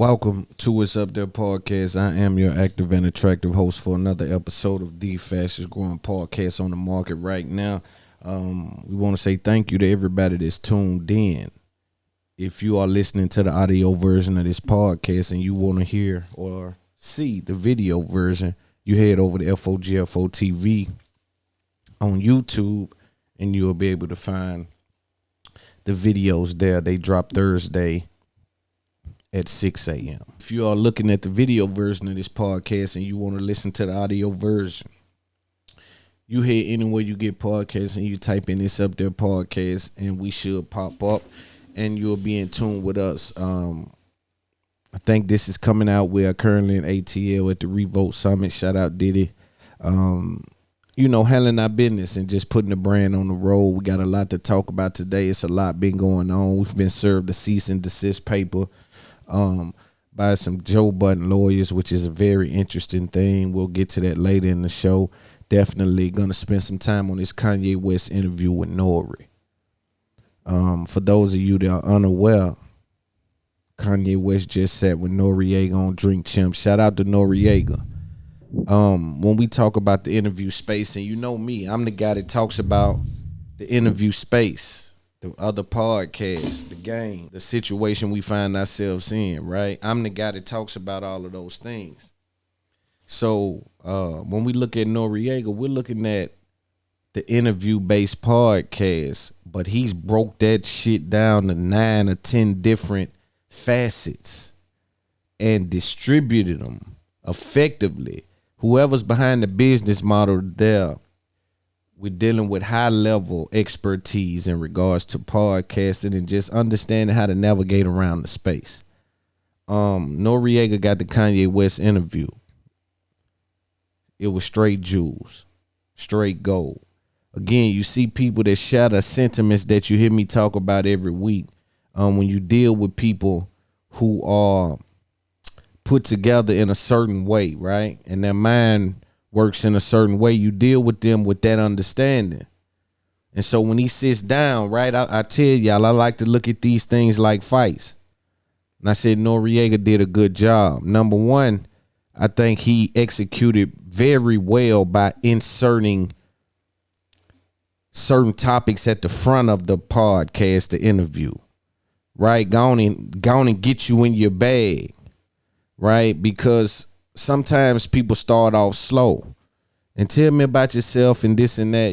Welcome to It's Up There Podcast. I am your active and attractive host for another episode of the fastest growing podcast on the market right now. We want to say thank you to everybody that's tuned in. If you are listening to the audio version of this podcast and you want to hear or see the video version, you head over to FOGFO TV on YouTube and you'll be able to find the videos there. They drop Thursday at 6 a.m. If you are looking at the video version of this podcast and you want to listen to the audio version, you head anywhere you get podcasts and you type in It's Up There Podcast and we should pop up and you'll be in tune with us. I think this is coming out. We are currently in ATL at the Revolt Summit. Shout out Diddy. Handling our business and just putting the brand on the road. We got a lot to talk about today. It's a lot been going on. We've been served a cease and desist paper by some Joe Budden lawyers, which is a very interesting thing. We'll get to that later in the show. Definitely gonna spend some time on this Kanye West interview with Nori. For those of you that are unaware, Kanye West just sat with Noriega on Drink Champ. Shout out to Noriega. When we talk about the interview space, and you know me, I'm the guy that talks about the interview space, the other podcasts, the game, the situation we find ourselves in, right? I'm the guy that talks about all of those things. So when we look at Noriega, we're looking at the interview-based podcast, but he's broke that shit down to 9 or 10 different facets and distributed them effectively. Whoever's behind the business model there, we're dealing with high-level expertise in regards to podcasting and just understanding how to navigate around the space. Noriega got the Kanye West interview. It was straight jewels, straight gold. Again, you see people that shatter sentiments that you hear me talk about every week. When you deal with people who are put together in a certain way, right? And their mind works in a certain way, you deal with them with that understanding. And so when he sits down, right, I tell y'all, I like to look at these things like fights. And I said Noriega did a good job. Number one, I think he executed very well by inserting certain topics at the front of the podcast, the interview, right? Go on and get you in your bag, right? Because sometimes people start off slow and tell me about yourself and this and that,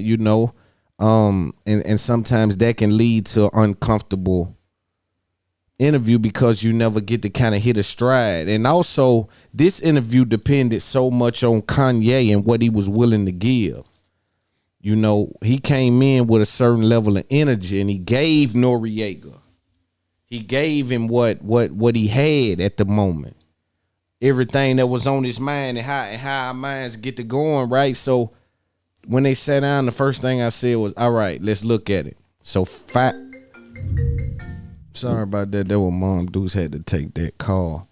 and sometimes that can lead to uncomfortable interview because you never get to kind of hit a stride. And also, this interview depended so much on Kanye and what he was willing to give. He came in with a certain level of energy and he gave Noriega. He gave him what he had at the moment. Everything that was on his mind and how our minds get to going, right? So when they sat down, the first thing I said was, all right, let's look at it. So sorry about that. That was Mom Deuce had to take that call.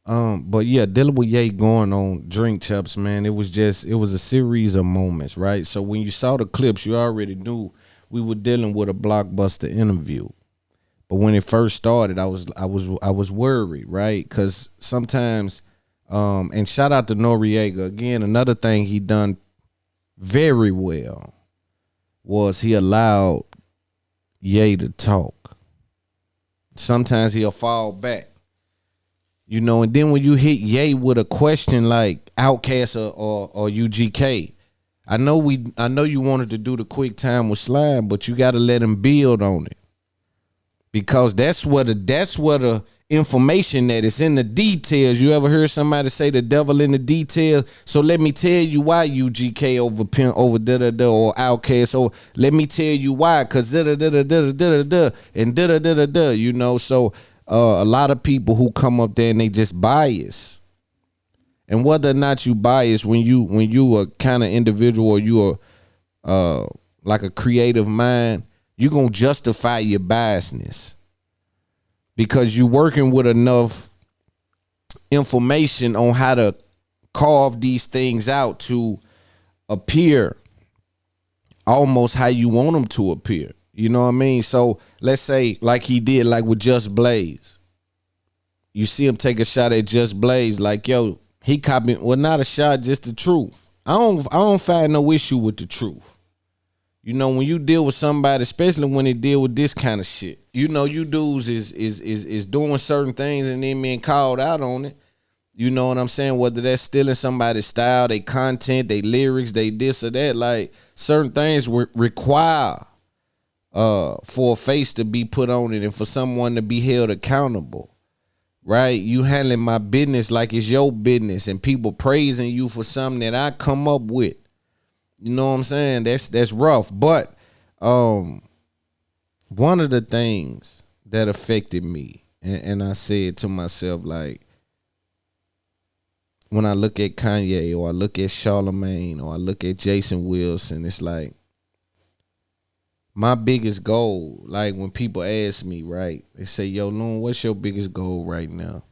But yeah, dealing with Ye going on Drink Champs, man, it was a series of moments, right? So when you saw the clips, you already knew we were dealing with a blockbuster interview. But when it first started, I was worried, right? Because sometimes, and shout out to Noriega again. Another thing he done very well was he allowed Ye to talk. Sometimes he'll fall back, and then when you hit Ye with a question like Outkast or UGK, I know you wanted to do the quick time with Slime, but you got to let him build on it. Because that's where the information that is in the details. You ever heard somebody say the devil in the details? So let me tell you why UGK over da-da-da or Outkast. So let me tell you why, because da-da-da-da-da-da-da and da-da-da-da-da, So a lot of people who come up there and they just bias. And whether or not you bias, when you a kind of individual or you are like a creative mind, you're going to justify your biasness because you're working with enough information on how to carve these things out to appear almost how you want them to appear. You know what I mean? So let's say like he did, like with Just Blaze. you see him take a shot at Just Blaze, like, yo, he copied, well, not a shot, just the truth. I don't find no issue with the truth. You know, when you deal with somebody, especially when they deal with this kind of shit, you know, you dudes is doing certain things and then being called out on it. You know what I'm saying? Whether that's stealing somebody's style, they content, they lyrics, they this or that, like certain things require for a face to be put on it and for someone to be held accountable. Right? You handling my business like it's your business and people praising you for something that I come up with. You know what I'm saying? That's rough. But one of the things that affected me, and I said to myself, like, when I look at Kanye or I look at Charlamagne or I look at Jason Wilson, it's like my biggest goal, like when people ask me, right, they say, yo, Loon, what's your biggest goal right now?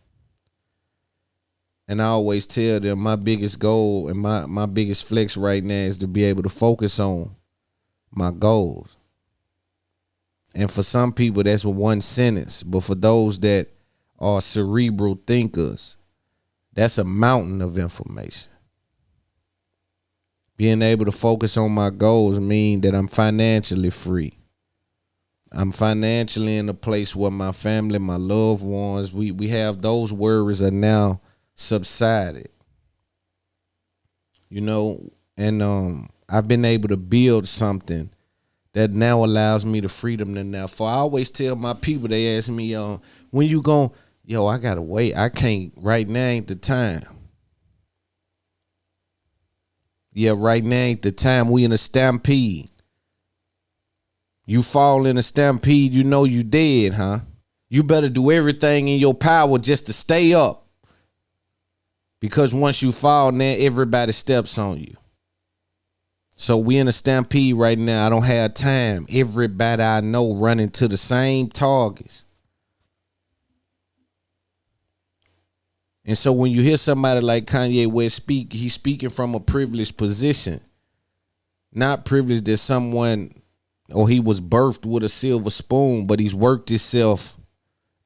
And I always tell them my biggest goal and my biggest flex right now is to be able to focus on my goals. And for some people, that's one sentence. But for those that are cerebral thinkers, that's a mountain of information. Being able to focus on my goals mean that I'm financially free. I'm financially in a place where my family, my loved ones, we have those worries are now subsided. You know, and I've been able to build something that now allows me the freedom to now. For I always tell my people, they ask me, when you gon', yo, I gotta wait. I can't, right now ain't the time. Yeah, right now ain't the time. We in a stampede. You fall in a stampede, you know you dead, huh? You better do everything in your power just to stay up. Because once you fall, now everybody steps on you. So we in a stampede right now. I don't have time. Everybody I know running to the same targets. And so when you hear somebody like Kanye West speak, he's speaking from a privileged position. Not privileged that someone, or he was birthed with a silver spoon, but he's worked himself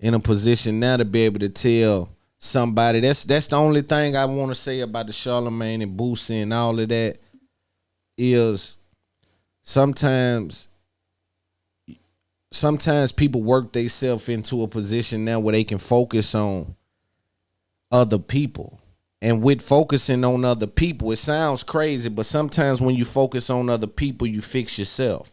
in a position now to be able to tell somebody. That's the only thing I want to say about the Charlamagne and Boosie and all of that is sometimes people work themselves into a position now where they can focus on other people. And with focusing on other people, it sounds crazy, but sometimes when you focus on other people, you fix yourself.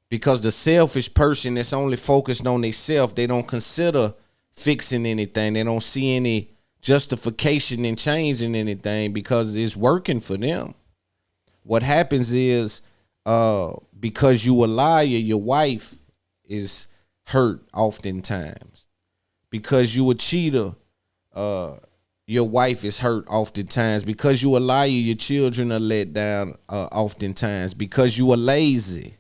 Because the selfish person that's only focused on themselves, they don't consider fixing anything. They don't see any justification in changing anything because it's working for them. What happens is because you a liar, your wife is hurt oftentimes. Because you a cheater, your wife is hurt oftentimes. Because you a liar, your children are let down oftentimes. Because you are lazy,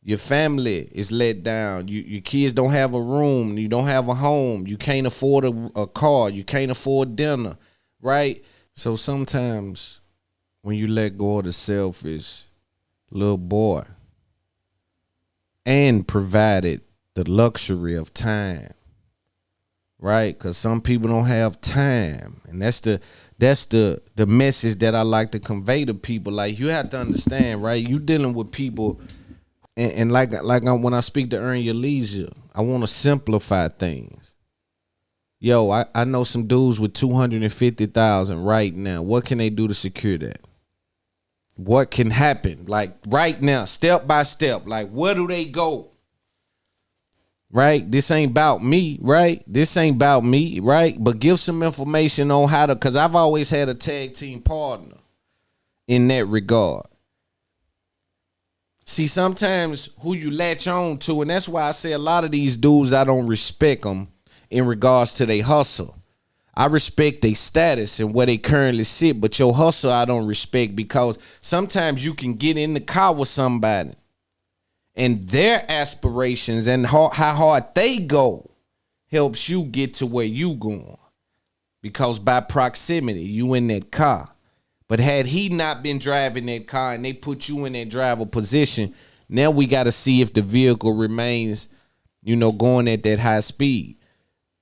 your family is let down. Your kids don't have a room. You don't have a home. You can't afford a car. You can't afford dinner, right? So sometimes when you let go of the selfish little boy and provided the luxury of time, right? Because some people don't have time. And that's the message that I like to convey to people. Like, you have to understand, right? You dealing with people, and when I speak to Earn Your Leisure, I want to simplify things. Yo, I know some dudes with 250,000 right now. What can they do to secure that? What can happen? Like right now, step by step. Like, where do they go? Right? This ain't about me, right? This ain't about me, right? But give some information on how to, because I've always had a tag team partner in that regard. See, sometimes who you latch on to, and that's why I say a lot of these dudes, I don't respect them in regards to their hustle. I respect their status and where they currently sit, but your hustle I don't respect, because sometimes you can get in the car with somebody and their aspirations and how hard they go helps you get to where you going, because by proximity, you in that car. But had he not been driving that car and they put you in that driver position, now we got to see if the vehicle remains you know, going at that high speed,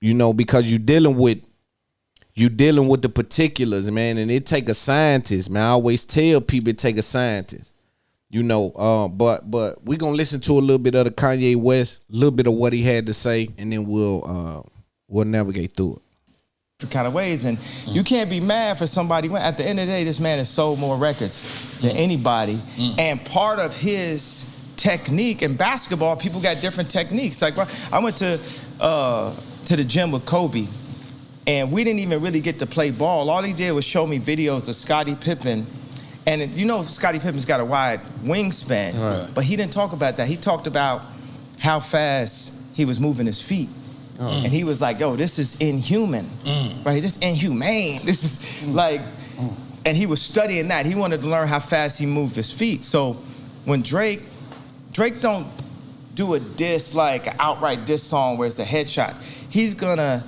you know, because you're dealing with the particulars, man, and it take a scientist, man. I always tell people it take a scientist, you know. But we're gonna listen to a little bit of the Kanye West, a little bit of what he had to say, and then we'll navigate through it. Kind of ways, and you can't be mad for somebody. At the end of the day, this man has sold more records than anybody, and part of his technique in basketball, people got different techniques. Like I went to the gym with Kobe, and we didn't even really get to play ball. All he did was show me videos of Scottie Pippen, and you know Scottie Pippen's got a wide wingspan, right. But he didn't talk about that. He talked about how fast he was moving his feet. And he was like, yo, this is inhuman, right? This is inhumane. This is like, and he was studying that. He wanted to learn how fast he moved his feet. So when Drake don't do a diss, like an outright diss song where it's a headshot. He's gonna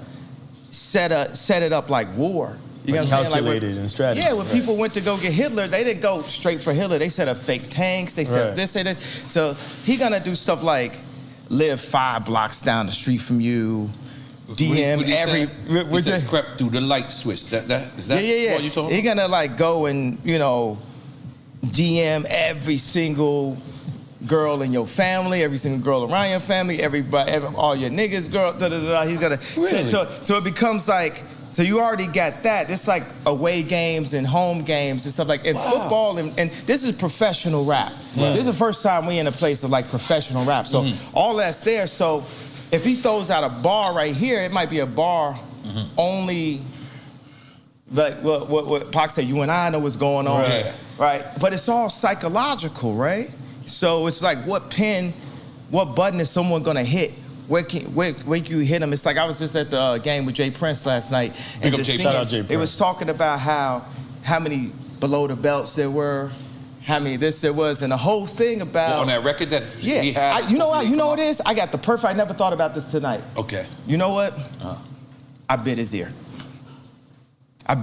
set it up like war. You know what I'm saying? Calculated and strategy. Yeah, when people went to go get Hitler, they didn't go straight for Hitler. They set up fake tanks. They set this, and this. So he gonna do stuff like, live 5 blocks down the street from you, DM He said crept through the light switch. Is that what you told him? He gonna like go and, you know, DM every single girl in your family, every single girl around your family, everybody, all your niggas, girl, He's gonna really? So it becomes like, so you already got that. It's like away games and home games and stuff like. And football and this is professional rap. Right. This is the first time we in a place of like professional rap. So all that's there. So if he throws out a bar right here, it might be a bar only. Like what Pac said, you and I know what's going on, right? But it's all psychological, right? So it's like what button is someone gonna hit? Where can you hit him? It's like I was just at the game with Jay Prince last night, and just seeing, it was talking about how many below the belts there were, how many this there was, and the whole thing about on that record that he had. You know what it is? I got the perfect. I never thought about this tonight. Okay. You know what? I bit his ear. You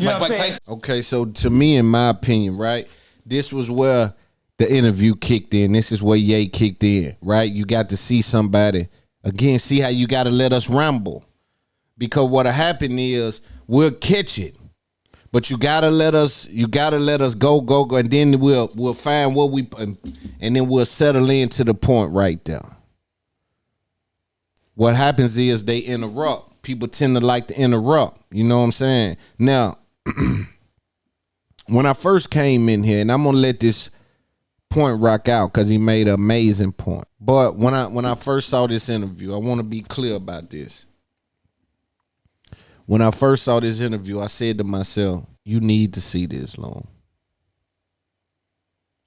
know what I'm saying? Okay, so to me, in my opinion, right, this was where the interview kicked in. This is where Ye kicked in, right? You got to see somebody, again, see how you got to let us ramble. Because what'll happen is we'll catch it. But you gotta let us go, and then we'll find what and then we'll settle into the point right there. What happens is they interrupt. People tend to like to interrupt. You know what I'm saying? Now, when I first came in here, and I'm gonna let this point rock out because he made an amazing point. But when I first saw this interview, I want to be clear about this. When I first saw this interview, I said to myself, you need to see this, LOON.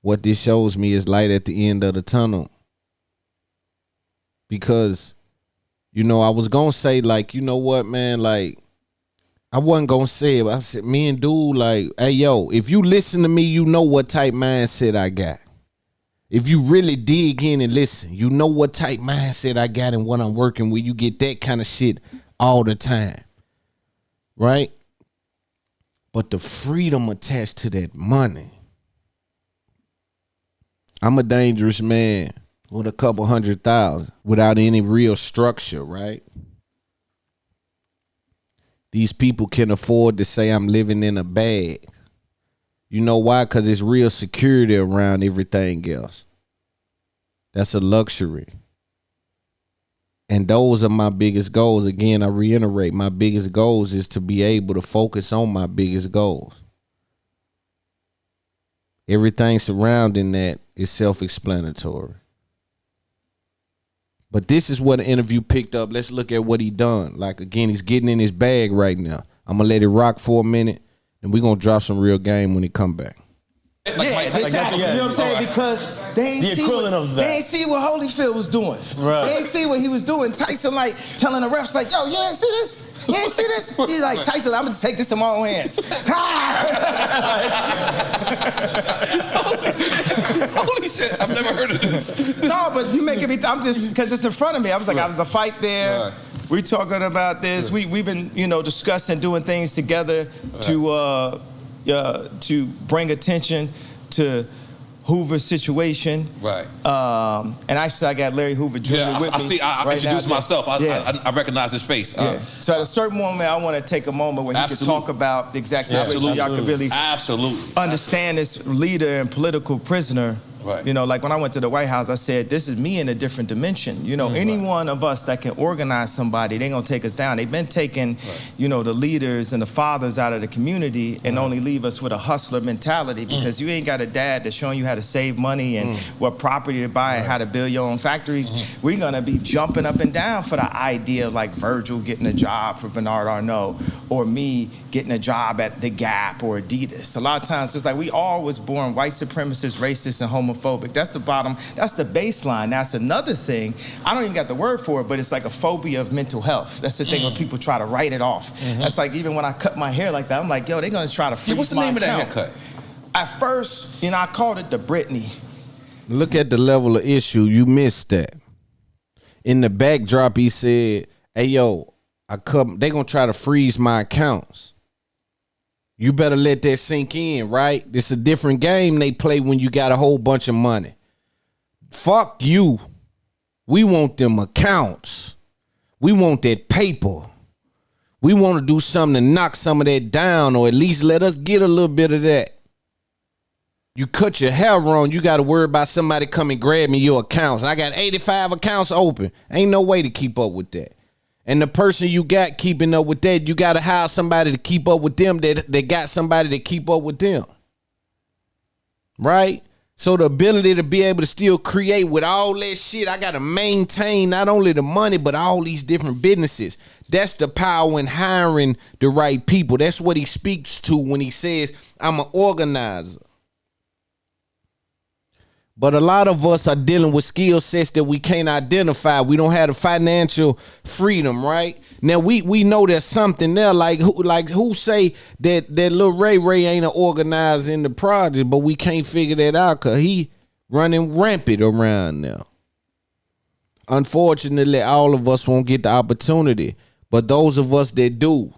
What this shows me is light at the end of the tunnel. Because, you know, I was going to say, like, you know what, man, like, I wasn't going to say it, but I said, me and dude, like, hey, yo, if you listen to me, you know what type mindset I got. If you really dig in and listen, you know what type mindset I got and what I'm working with. You get that kind of shit all the time. Right? But the freedom attached to that money. I'm a dangerous man with a couple 100,000 without any real structure, right? These people can afford to say I'm living in a bag. You know why? Because it's real security around everything else. That's a luxury. And those are my biggest goals. Again, I reiterate, my biggest goals is to be able to focus on my biggest goals. Everything surrounding that is self-explanatory. But this is what the interview picked up. Let's look at what he done. Like, again, he's getting in his bag right now. I'm going to let it rock for a minute, and we're going to drop some real game when he come back. Exactly. You know what I'm saying? Because they ain't see what Holyfield was doing. Right. They ain't see what he was doing. Tyson, like, telling the refs, like, yo, you ain't see this? You ain't see this? He's like, Tyson, I'm going to take this in my own hands. Holy shit, I've never heard of this. No, but you making me, I'm just, because it's in front of me. I was like, I was a fight there. Right. We talking about this. Right. We've been, you know, discussing doing things together to bring attention to Hoover situation. Right. And actually, I got Larry Hoover Jr. with me. I introduced myself. I recognize his face. So at a certain moment, I want to take a moment where he can talk about the exact situation. Y'all can really understand this leader and political prisoner. Right. You know, like when I went to the White House, I said, this is me in a different dimension. You know, any one of us that can organize somebody, they gonna take us down. They've been taking, you know, the leaders and the fathers out of the community and only leave us with a hustler mentality because you ain't got a dad that's showing you how to save money and what property to buy and how to build your own factories. We're gonna be jumping up and down for the idea of like Virgil getting a job for Bernard Arnault or me getting a job at The Gap or Adidas. A lot of times it's like we all was born white supremacists, racist, and homophobic. That's the bottom, that's the baseline. That's another thing. I don't even got the word for it, but it's like a phobia of mental health. That's the thing when people try to write it off. That's like even when I cut my hair like that, I'm like, yo, they're gonna try to freeze what's the my name account. of that haircut? At first, you know, I called it the Britney. Look at the level of issue. You missed that. In the backdrop, he said, hey, yo, they gonna try to freeze my accounts. You better let that sink in, right? It's a different game they play when you got a whole bunch of money. Fuck you. We want them accounts. We want that paper. We want to do something to knock some of that down or at least let us get a little bit of that. You cut your hair wrong, you got to worry about somebody coming grabbing your accounts. I got 85 accounts open. Ain't no way to keep up with that. And the person you got keeping up with that, you got to hire somebody to keep up with them that got somebody to keep up with them. Right? So the ability to be able to still create with all that shit, I got to maintain not only the money, but all these different businesses. That's the power in hiring the right people. That's what he speaks to when he says, I'm an organizer. But a lot of us are dealing with skill sets that we can't identify. We don't have the financial freedom, right? Now we know there's something there. Like who say that little Ray ain't an organizer in the project, but we can't figure that out because he running rampant around now. Unfortunately, all of us won't get the opportunity, but those of us that do,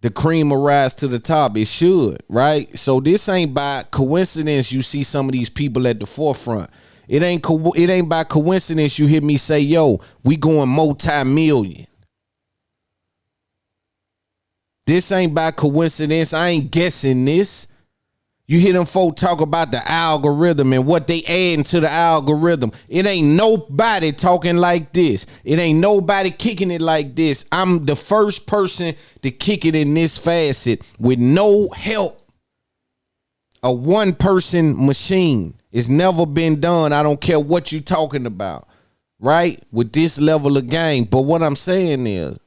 the cream will rise to the top. It should, right? So this ain't by coincidence you see some of these people at the forefront. It ain't by coincidence you hear me say, yo, we going multi-million. This ain't by coincidence. I ain't guessing this. You hear them folk talk about the algorithm and what they adding to the algorithm. It ain't nobody talking like this. It ain't nobody kicking it like this. I'm the first person to kick it in this facet with no help. A one-person machine. It's never been done. I don't care what you talking about, right? With this level of game. But what I'm saying is,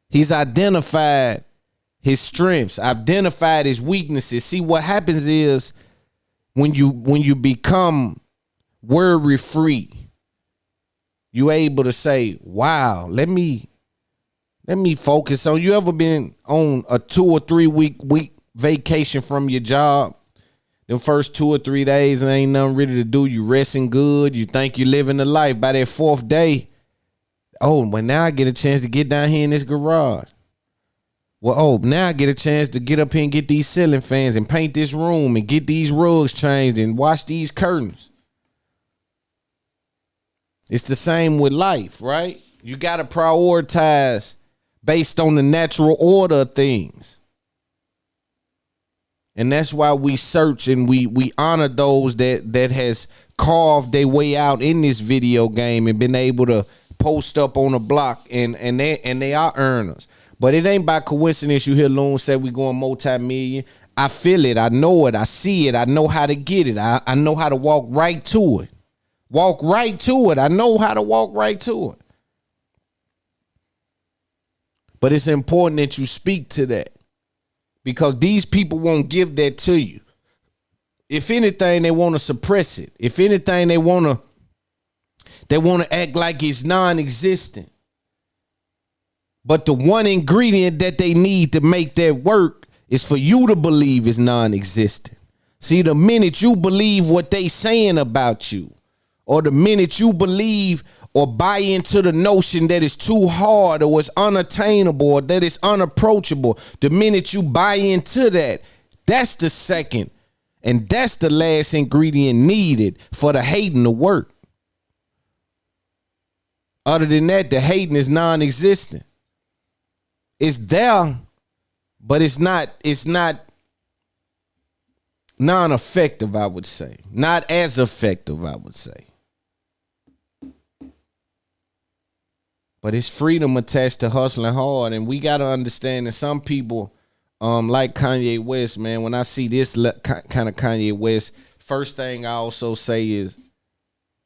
he's identified his strengths, identified his weaknesses. See, what happens is when you become worry free, you're able to say, wow, let me focus on. You ever been on a 2 or 3 week vacation from your job? The first 2 or 3 days and ain't nothing really to do. You resting good. You think you're living the life. By that 4th day, oh, well, now I get a chance to get down here in this garage. Well, oh, now I get a chance to get up here and get these ceiling fans and paint this room and get these rugs changed and wash these curtains. It's the same with life, right? You got to prioritize based on the natural order of things. And that's why we search and we honor those that has carved their way out in this video game and been able to post up on a block and they are earners. But it ain't by coincidence you hear Loon say we going multi-million. I feel it. I know it. I see it. I know how to get it. I know how to walk right to it. Walk right to it. I know how to walk right to it. But it's important that you speak to that because these people won't give that to you. If anything, they want to suppress it. If anything, they want to act like it's non-existent. But the one ingredient that they need to make that work is for you to believe it's non-existent. See, the minute you believe what they saying about you, or the minute you believe or buy into the notion that it's too hard or it's unattainable or that it's unapproachable, the minute you buy into that, that's the second And that's the last ingredient needed for the hating to work. Other than that, the hating is non-existent. It's there, but it's not non-effective, I would say. Not as effective, I would say. But it's freedom attached to hustling hard. And we got to understand that some people, like Kanye West, man, when I see this kind of Kanye West, first thing I also say is,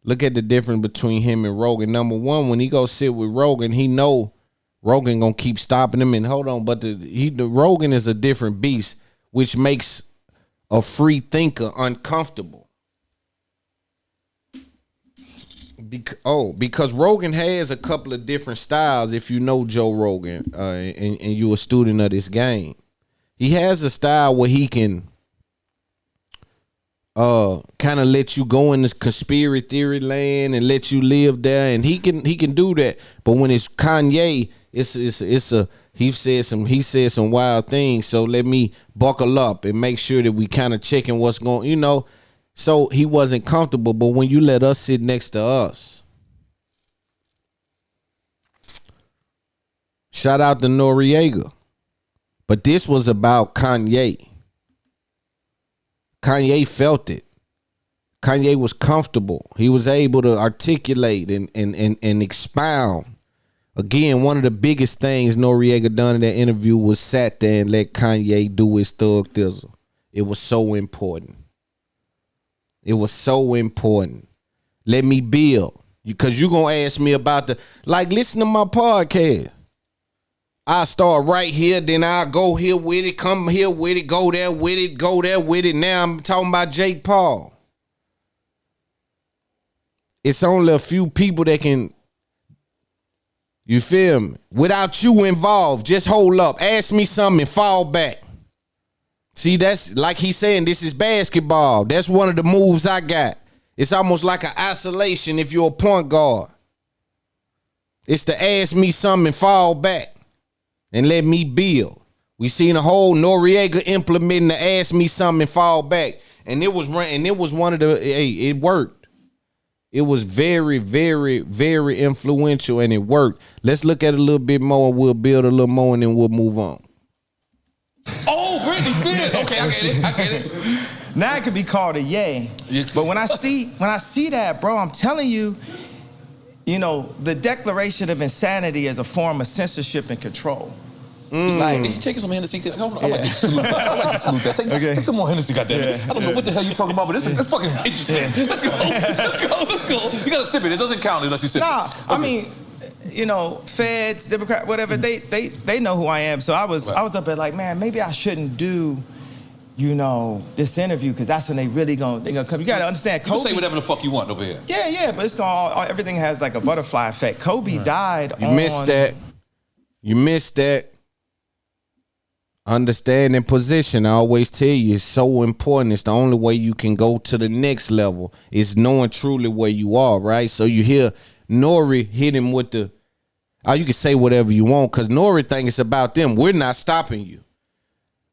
look at the difference between him and Rogan. Number one, when he go sit with Rogan, he know Rogan gonna keep stopping him. And hold on, but the Rogan is a different beast, which makes a free thinker uncomfortable. Because Rogan has a couple of different styles. If you know Joe Rogan and you're a student of this game, he has a style where he can kind of let you go in this conspiracy theory land and let you live there, and he can do that. But when it's Kanye, he said some wild things. So let me buckle up and make sure that we kind of checking what's going, So he wasn't comfortable. But when you let us sit next to us, shout out to Noriega. But this was about Kanye. Kanye felt it. Kanye was comfortable. He was able to articulate and expound. Again, one of the biggest things Noriega done in that interview was sat there and let Kanye do his thug thizzle. It was so important. It was so important. Let me build. Because you're going to ask me about listen to my podcast. I start right here, then I'll go here with it, come here with it, go there with it, go there with it. Now I'm talking about Jake Paul. It's only a few people that can, you feel me? Without you involved, just hold up, ask me something and fall back. See, that's like he's saying, this is basketball. That's one of the moves I got. It's almost like an isolation if you're a point guard. It's to ask me something and fall back and let me build. We seen a whole Noriega implementing the ask me something and fall back. And it was one of the, it worked. It was very, very, very influential, and it worked. Let's look at it a little bit more, and we'll build a little more, and then we'll move on. Oh, Britney Spears. Okay, I get it. Now it could be called a yay. But when I see that, bro, I'm telling you, the declaration of insanity is a form of censorship and control. Like, you taking some Hennessy? I like to salute that. I like to salute that. Take some more Hennessy, goddammit. I don't know what the hell you're talking about, but it's fucking interesting. Let's go. You gotta sip it. It doesn't count unless you sip it. Okay. I mean, feds, Democrat, whatever, they know who I am. So I was up there like, man, maybe I shouldn't do, this interview, because that's when they gonna come. You gotta understand, Kobe. You can say whatever the fuck you want over here. Yeah, but it's everything has like a butterfly effect. Kobe died You missed that. Understanding position, I always tell you, is so important. It's the only way you can go to the next level is knowing truly where you are, right? So you hear Nori hit him with you can say whatever you want, because Nori think it's about them. We're not stopping you.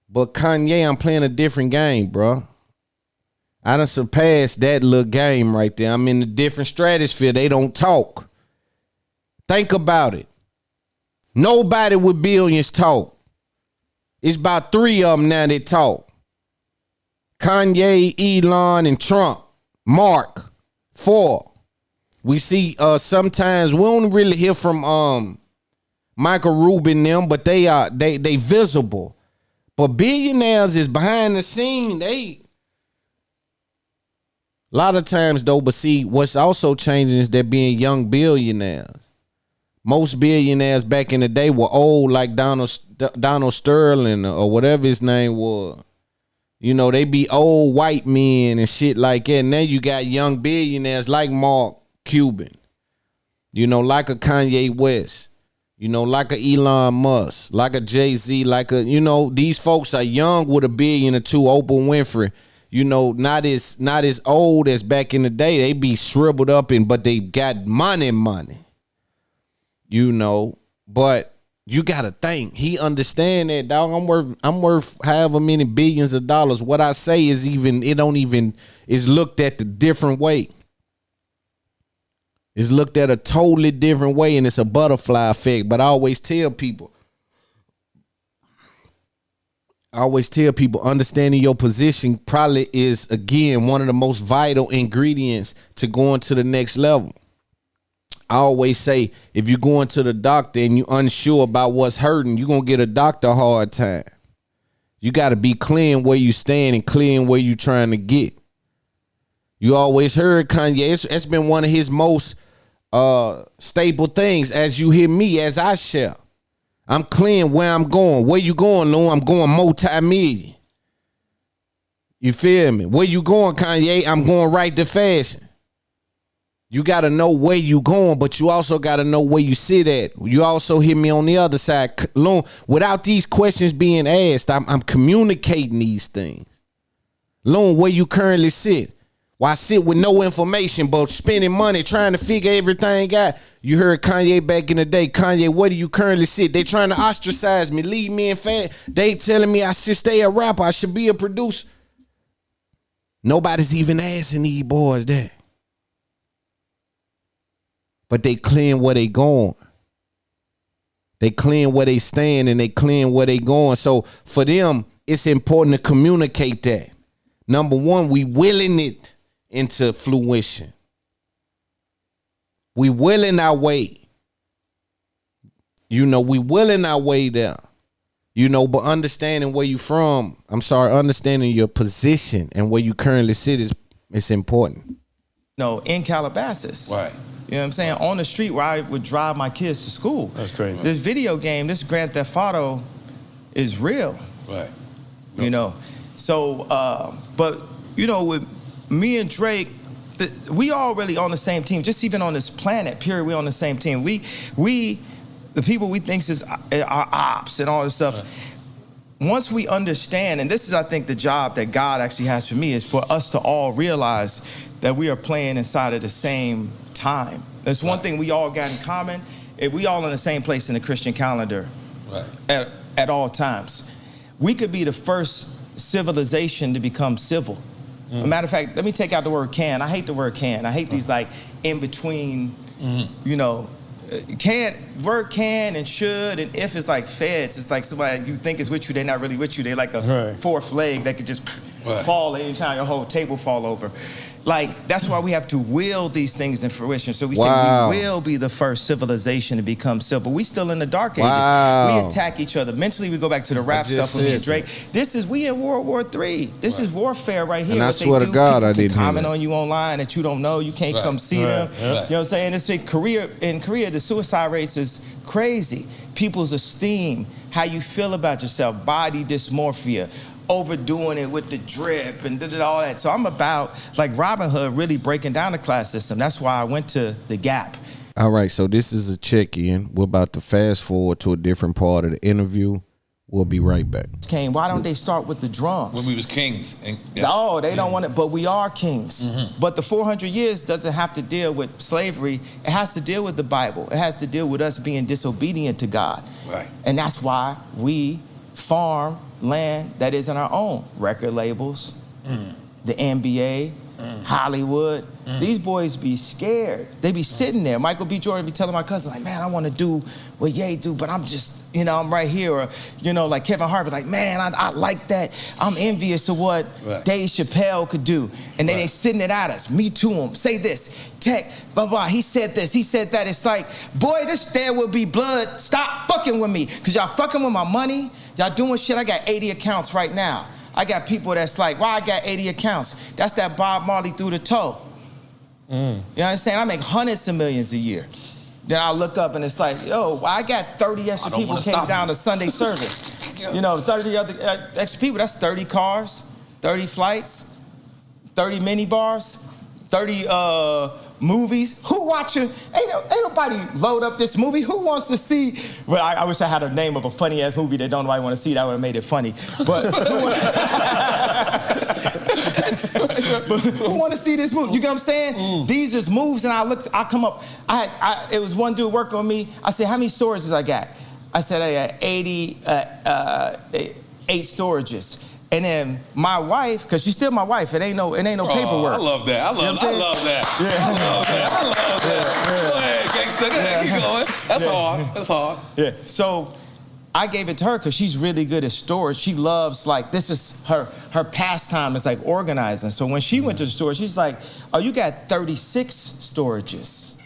But Kanye, I'm playing a different game, bro. I done surpassed that little game right there. I'm in a different stratosphere. They don't talk. Think about it. Nobody with billions talk. It's about 3 of them now that talk. Kanye, Elon, and Trump. Mark. 4. We see sometimes we don't really hear from Michael Rubin them, but they visible. But billionaires is behind the scene. A lot of times though, but see, what's also changing is they're being young billionaires. Most billionaires back in the day were old, like Donald Sterling or whatever his name was. They be old white men and shit like that. And then you got young billionaires like Mark Cuban, like a Kanye West, like a Elon Musk, like a Jay-Z, like a, these folks are young with $1 billion or $2 billion. Oprah Winfrey, not as old as back in the day. They be shriveled up but they got money. But You gotta think. He understand that, dog. I'm worth however many billions of dollars. What I say is is looked at the different way. It's looked at a totally different way, and it's a butterfly effect. But I always tell people, understanding your position probably is, again, one of the most vital ingredients to going to the next level. I always say, if you're going to the doctor and you're unsure about what's hurting, you're going to get a doctor a hard time. You got to be clear where you stand and clear where you're trying to get. You always heard Kanye. It's been one of his most staple things. As you hear me, as I share, I'm clear where I'm going. Where you going, Loon? I'm going multi-million. You feel me? Where you going, Kanye? I'm going right to fashion. You got to know where you going, but you also got to know where you sit at. You also hear me on the other side. Loon, without these questions being asked, I'm communicating these things. Loon, where you currently sit. Why sit with no information but spending money trying to figure everything out? You heard Kanye back in the day. Kanye, where do you currently sit? They trying to ostracize me, leave me in fat. They telling me I should stay a rapper. I should be a producer. Nobody's even asking these boys that. But they clean where they going. They clean where they stand and they clean where they going. So for them, it's important to communicate that. Number one, we willing it into fruition. We willing our way. We willing our way there. But understanding where you from, understanding your position and where you currently sit is important. In Calabasas. Right. You know what I'm saying? On the street where I would drive my kids to school. That's crazy. This video game, this Grand Theft Auto is real. Right. So, but, with me and Drake, we all really on the same team. Just even on this planet, period, we on the same team. We the people we think is our ops and all this stuff. Right. Once we understand, and this is, I think, the job that God actually has for me, is for us to all realize that we are playing inside of the same time. There's one thing we all got in common. If we all in the same place in the Christian calendar, right, at all times. We could be the first civilization to become civil. As a matter of fact, let me take out the word can. I hate the word can. I hate these in between, word can and should and if is like feds. It's like somebody you think is with you, they're not really with you. They're like a fourth leg that could just fall anytime your whole table fall over. That's why we have to will these things in fruition. So we say we will be the first civilization to become civil. We still in the dark ages. We attack each other. Mentally, we go back to the rap stuff with me and Drake. We in World War III. This is warfare right here. And I swear to God, I didn't comment on you online that you don't know. You can't come see them. You know what I'm saying? It's in Korea, the suicide rates is crazy. People's esteem, how you feel about yourself, body dysmorphia, overdoing it with the drip and all that. So I'm about, Robin Hood, really breaking down the class system. That's why I went to the Gap. All right, so this is a check-in. We're about to fast forward to a different part of the interview. We'll be right back. Kane, why don't they start with the drums? When we was kings. No, they don't want it, but we are kings. Mm-hmm. But the 400 years doesn't have to deal with slavery. It has to deal with the Bible. It has to deal with us being disobedient to God. Right. And that's why we farm land that isn't our own. Record labels, the NBA, Hollywood. These boys be scared. They be sitting there. Michael B. Jordan be telling my cousin, man, I want to do what Ye do, but I'm just, I'm right here. Or, like Kevin Hart, man, I like that. I'm envious of what Dave Chappelle could do. And then they sitting it at us. Me to him. Say this. Tech, blah, blah. He said this. He said that. It's like, boy, there will be blood. Stop fucking with me. Because y'all fucking with my money. Y'all doing shit. I got 80 accounts right now. I got people that's like, why I got 80 accounts? That's that Bob Marley through the toe. You understand? I make hundreds of millions a year. Then I look up and it's like, I got 30 extra people came down to Sunday service. 30 other extra people, that's 30 cars, 30 flights, 30 mini bars, 30 movies. Who watching? Ain't nobody load up this movie. Who wants to see? Well, I wish I had a name of a funny ass movie that don't nobody want to see. That would have made it funny. But who want to see this movie? You get what I'm saying? These is moves, and I come up. It was one dude working with me. I said, how many stories I got? I said I had 88 storages. And then my wife, because she's still my wife, it ain't no paperwork. I love that. I love that. Yeah. I love that. Go ahead, gangster. Go ahead, keep going. That's hard. Yeah. So I gave it to her because she's really good at storage. She loves, like, this is her pastime is like organizing. So when she went to the store, she's like, oh, you got 36 storages.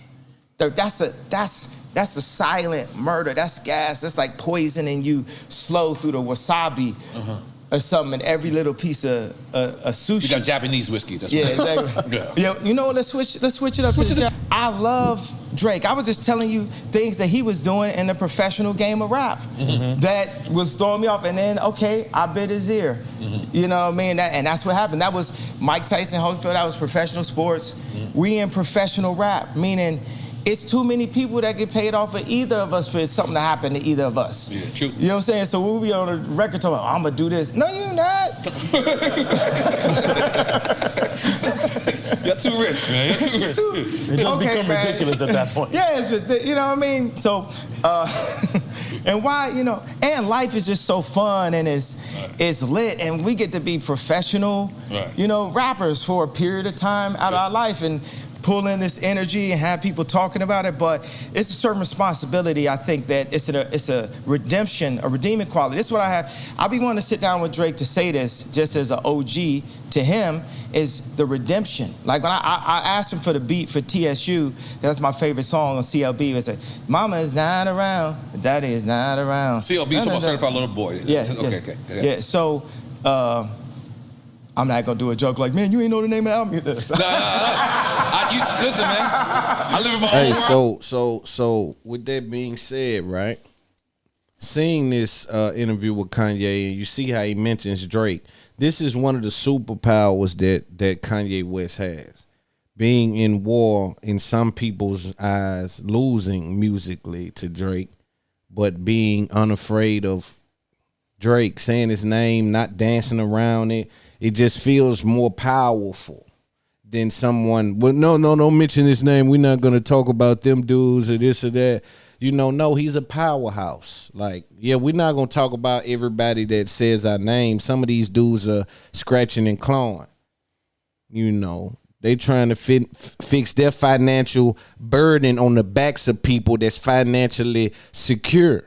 That's a silent murder. That's gas. That's like poisoning you slow through the wasabi. Or something in every little piece of sushi. You got Japanese whiskey. That's exactly. Yeah, you know what? Let's switch it up. I love Drake. I was just telling you things that he was doing in the professional game of rap that was throwing me off. And then, okay, I bit his ear. You know what I mean? And that's what happened. That was Mike Tyson, Holyfield. That was professional sports. We in professional rap, meaning it's too many people that get paid off of either of us for something to happen to either of us. Yeah, true. You know what I'm saying? So we'll be on the record talking, I'm gonna do this. No, you're not. You're too rich, man. You're too rich. It does become ridiculous at that point. Yeah, it's just, you know what I mean? So, and why, you know, and life is just so fun and it's lit and we get to be professional, you know, rappers for a period of time out of our life and pull in this energy and have people talking about it, but it's a certain responsibility. I think that it's a redemption, a redeeming quality. This is what I have. I'll be wanting to sit down with Drake to say this, just as an OG to him, is the redemption. Like when I asked him for the beat for TSU, that's my favorite song on CLB. It's like, Mama is not around, Daddy is not around. CLB, talking about Certified Little Boy. Yeah. Okay. Yeah. So. I'm not gonna do a joke like, man, you ain't know the name of the album. Listen, man. I live in my own world. So with that being said, right? Seeing this interview with Kanye, and you see how he mentions Drake. This is one of the superpowers that Kanye West has. Being in war, in some people's eyes, losing musically to Drake, but being unafraid of Drake, saying his name, not dancing around it. It just feels more powerful than someone, well, no, don't mention his name. We're not going to talk about them dudes or this or that. You know, no, he's a powerhouse. Like, yeah, we're not going to talk about everybody that says our name. Some of these dudes are scratching and clawing. You know, they trying to fix their financial burden on the backs of people that's financially secure.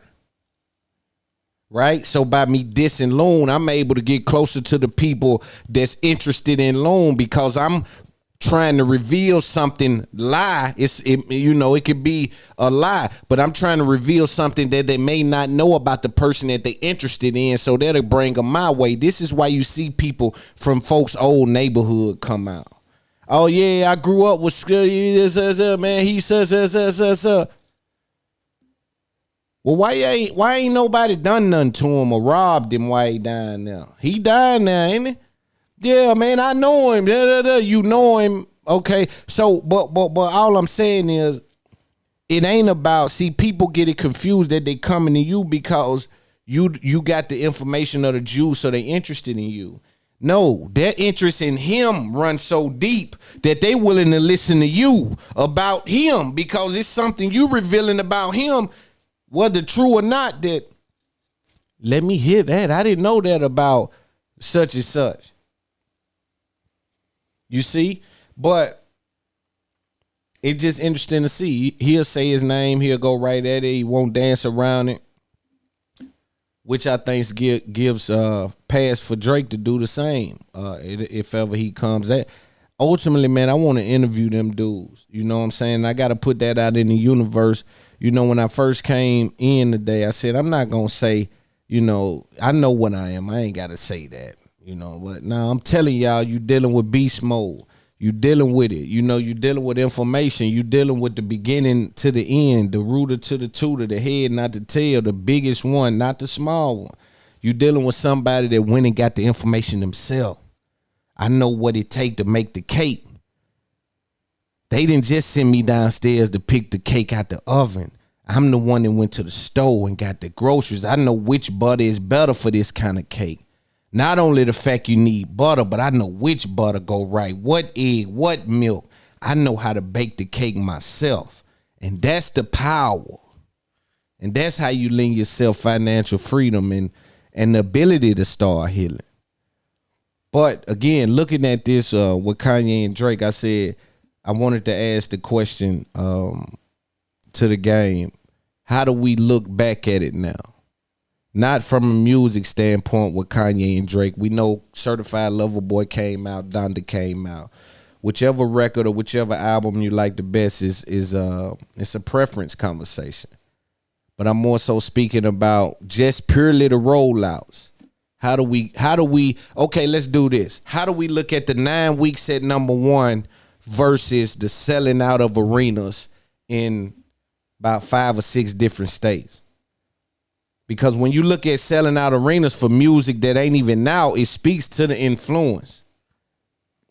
Right? So by me dissing LOON, I'm able to get closer to the people that's interested in LOON because I'm trying to reveal something lie. It could be a lie, but I'm trying to reveal something that they may not know about the person that they're interested in, so that'll bring them my way. This is why you see people from folks' old neighborhood come out. Oh yeah, I grew up with man. He says. Well, why ain't nobody done nothing to him or robbed him while he dying now? He dying now, ain't he? Yeah, man, I know him. You know him. Okay. So, but all I'm saying is it ain't about, see, people get it confused that they coming to you because you got the information of the Jews, so they interested in you. No, their interest in him runs so deep that they willing to listen to you about him because it's something you revealing about him, whether true or not, that let me hear that. I didn't know that about such and such. You see? But it's just interesting to see. He'll say his name. He'll go right at it. He won't dance around it, which I think gives pass for Drake to do the same if ever he comes at. Ultimately, man, I want to interview them dudes. You know what I'm saying? I got to put that out in the universe. You know, when I first came in today, I said, I'm not going to say, you know, I know what I am. I ain't got to say that, you know. But now I'm telling y'all, you dealing with beast mode. You dealing with it. You know, you dealing with information. You dealing with the beginning to the end, the rooter to the tutor, the head, not the tail, the biggest one, not the small one. You dealing with somebody that went and got the information themselves. I know what it take to make the cake. They didn't just send me downstairs to pick the cake out the oven. I'm the one that went to the store and got the groceries. I know which butter is better for this kind of cake. Not only the fact you need butter, but I know which butter go right, what egg, what milk. I know how to bake the cake myself. And that's the power. And that's how you lend yourself financial freedom and the ability to start healing. But again, looking at this with Kanye and Drake, I said I wanted to ask the question to the game. How do we look back at it now? Not from a music standpoint with Kanye and Drake. We know Certified Lover Boy came out, Donda came out. Whichever record or whichever album you like the best is it's a preference conversation. But I'm more so speaking about just purely the rollouts. How do we okay, let's do this. How do we look at the 9 weeks at number 1 versus the selling out of arenas in about 5 or 6 different states? Because when you look at selling out arenas for music that ain't even out, it speaks to the influence.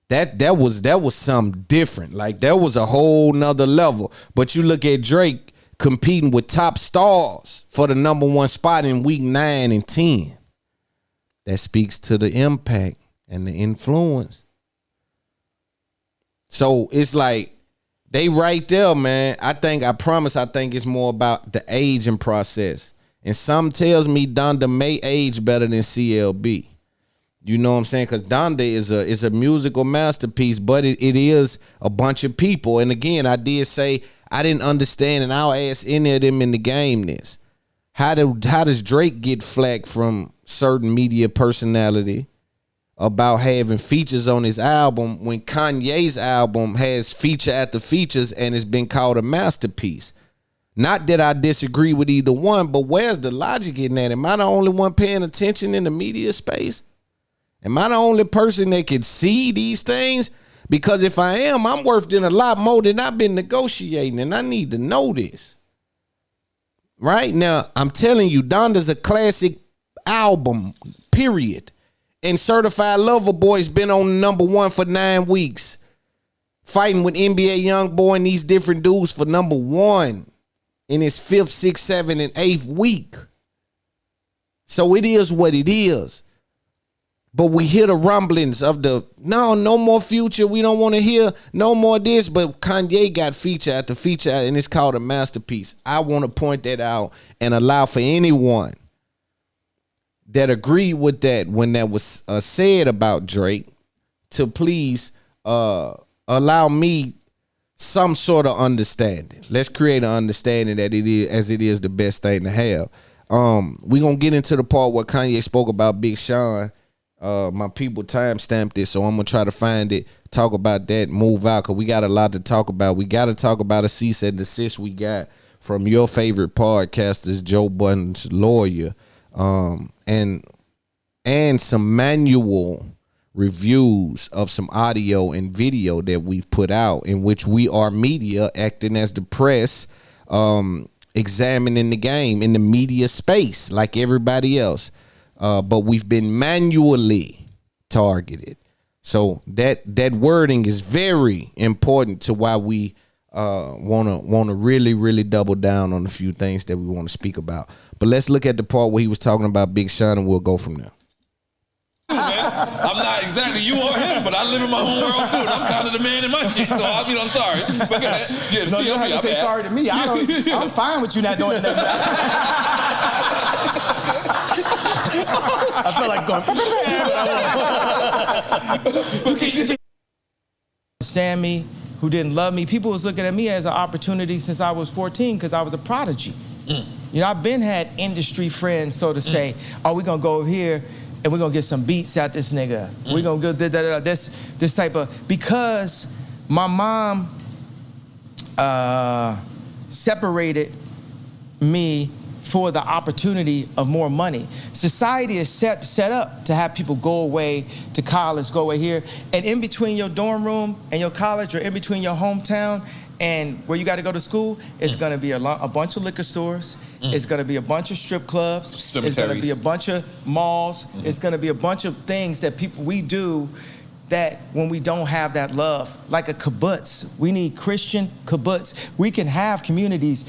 That was something different. Like, that was a whole nother level. But you look at Drake competing with top stars for the number 1 spot in week 9 and 10. That speaks to the impact and the influence. So it's like they right there, man. I think it's more about the aging process. And some tells me Donda may age better than CLB. You know what I'm saying? Because Donda is a musical masterpiece, but it is a bunch of people. And again, I did say I didn't understand, and I'll ask any of them in the game this. How does Drake get flack from certain media personality about having features on his album when Kanye's album has feature after features and it's been called a masterpiece? Not that I disagree with either one, but where's the logic in that? Am I the only one paying attention in the media space? Am I the only person that can see these things? Because if I am, I'm worth in a lot more than I've been negotiating, and I need to know this. Right now, I'm telling you, Donda's a classic album, period. And Certified Lover Boy's been on number 1 for 9 weeks, fighting with NBA Youngboy and these different dudes for number 1 in his 5th, 6th, 7th, and 8th week. So it is what it is. But we hear the rumblings of no more Future. We don't want to hear no more this. But Kanye got feature after feature, and it's called a masterpiece. I want to point that out and allow for anyone that agreed with that when that was said about Drake to please allow me some sort of understanding. Let's create an understanding that it is the best thing to have. We're going to get into the part where Kanye spoke about Big Sean. My people time-stamped it, so I'm going to try to find it, talk about that, move out, because we got a lot to talk about. We got to talk about a cease and desist we got from your favorite podcasters, Joe Budden's lawyer, and some manual reviews of some audio and video that we've put out, in which we are media acting as the press, examining the game in the media space like everybody else. But we've been manually targeted. So that wording is very important to why we want to really, really double down on a few things that we want to speak about. But let's look at the part where he was talking about Big Sean, and we'll go from there. I'm not exactly you or him, but I live in my own world too, and I'm kind of the man in my shit, so I'm sorry. But go ahead. Yeah, no, you don't have to say sorry to me. I'm fine with you not doing that. I feel like going. You can't understand me, who didn't love me. People was looking at me as an opportunity since I was 14 because I was a prodigy. You know, I've been had industry friends, so to say, oh, we're going to go over here and we're going to get some beats out this nigga. We're going to go this type of, because my mom separated me for the opportunity of more money. Society is set up to have people go away to college, go away here, and in between your dorm room and your college, or in between your hometown and where you got to go to school, it's going to be a bunch of liquor stores. It's going to be a bunch of strip clubs. Cemeteries. It's going to be a bunch of malls. It's going to be a bunch of things that we do that when we don't have that love, like a kibbutz. We need Christian kibbutz. We can have communities.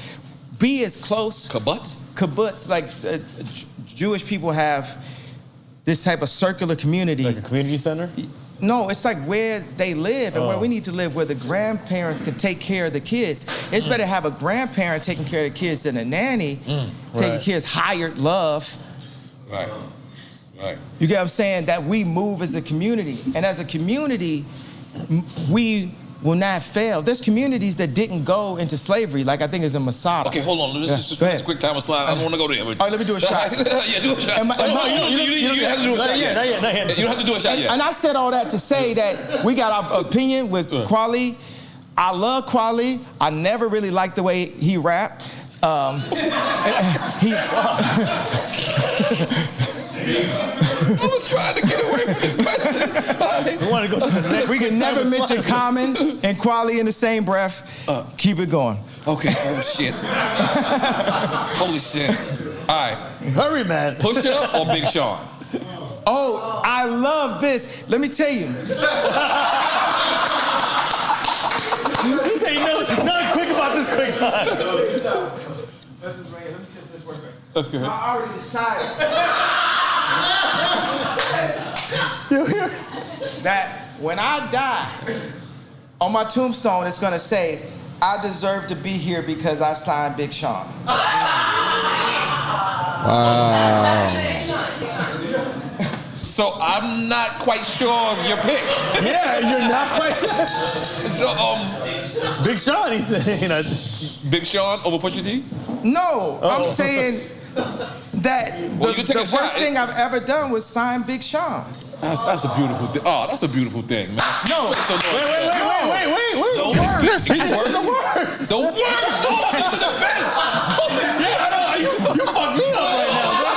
Be as close. Kibbutz? Kibbutz, like Jewish people have this type of circular community. Like a community center? No, it's like where they live and where we need to live, where the grandparents can take care of the kids. It's better to have a grandparent taking care of the kids than a nanny taking kids hired love. Right. You get what I'm saying? That we move as a community. And as a community, we will not fail. There's communities that didn't go into slavery, like I think it's in Masada. Okay, hold on. Let's just finish quick time slide. I don't want to go there. All right, let me do a shot. Yeah, do a shot. You have to do a shot yet. You don't have to do a shot yet. And I said all that to say that we got our opinion with Kweli. I love Kweli. I never really liked the way he rapped. I was trying to get away from this question. We want to go to the next. We can never mention Common and Kweli in the same breath. Keep it going. Okay. Oh shit. Holy shit. All right. Hurry, man. Pusha or Big Sean? Oh, I love this. Let me tell you. This ain't nothing quick about this quick time. Let me see if this works right. Okay. So I already decided that when I die, on my tombstone, it's gonna say, I deserve to be here because I signed Big Sean. So I'm not quite sure of your pick. Yeah, you're not quite sure. So Big Sean, he said, you know. Big Sean over Pusha T? No, I'm saying that the worst thing I've ever done was sign Big Sean. That's a beautiful thing. Oh, that's a beautiful thing, man. No. Wait. The worst. The worst. The worst. Oh, this is the best. Holy shit. I know. You fucked me up right now, bro.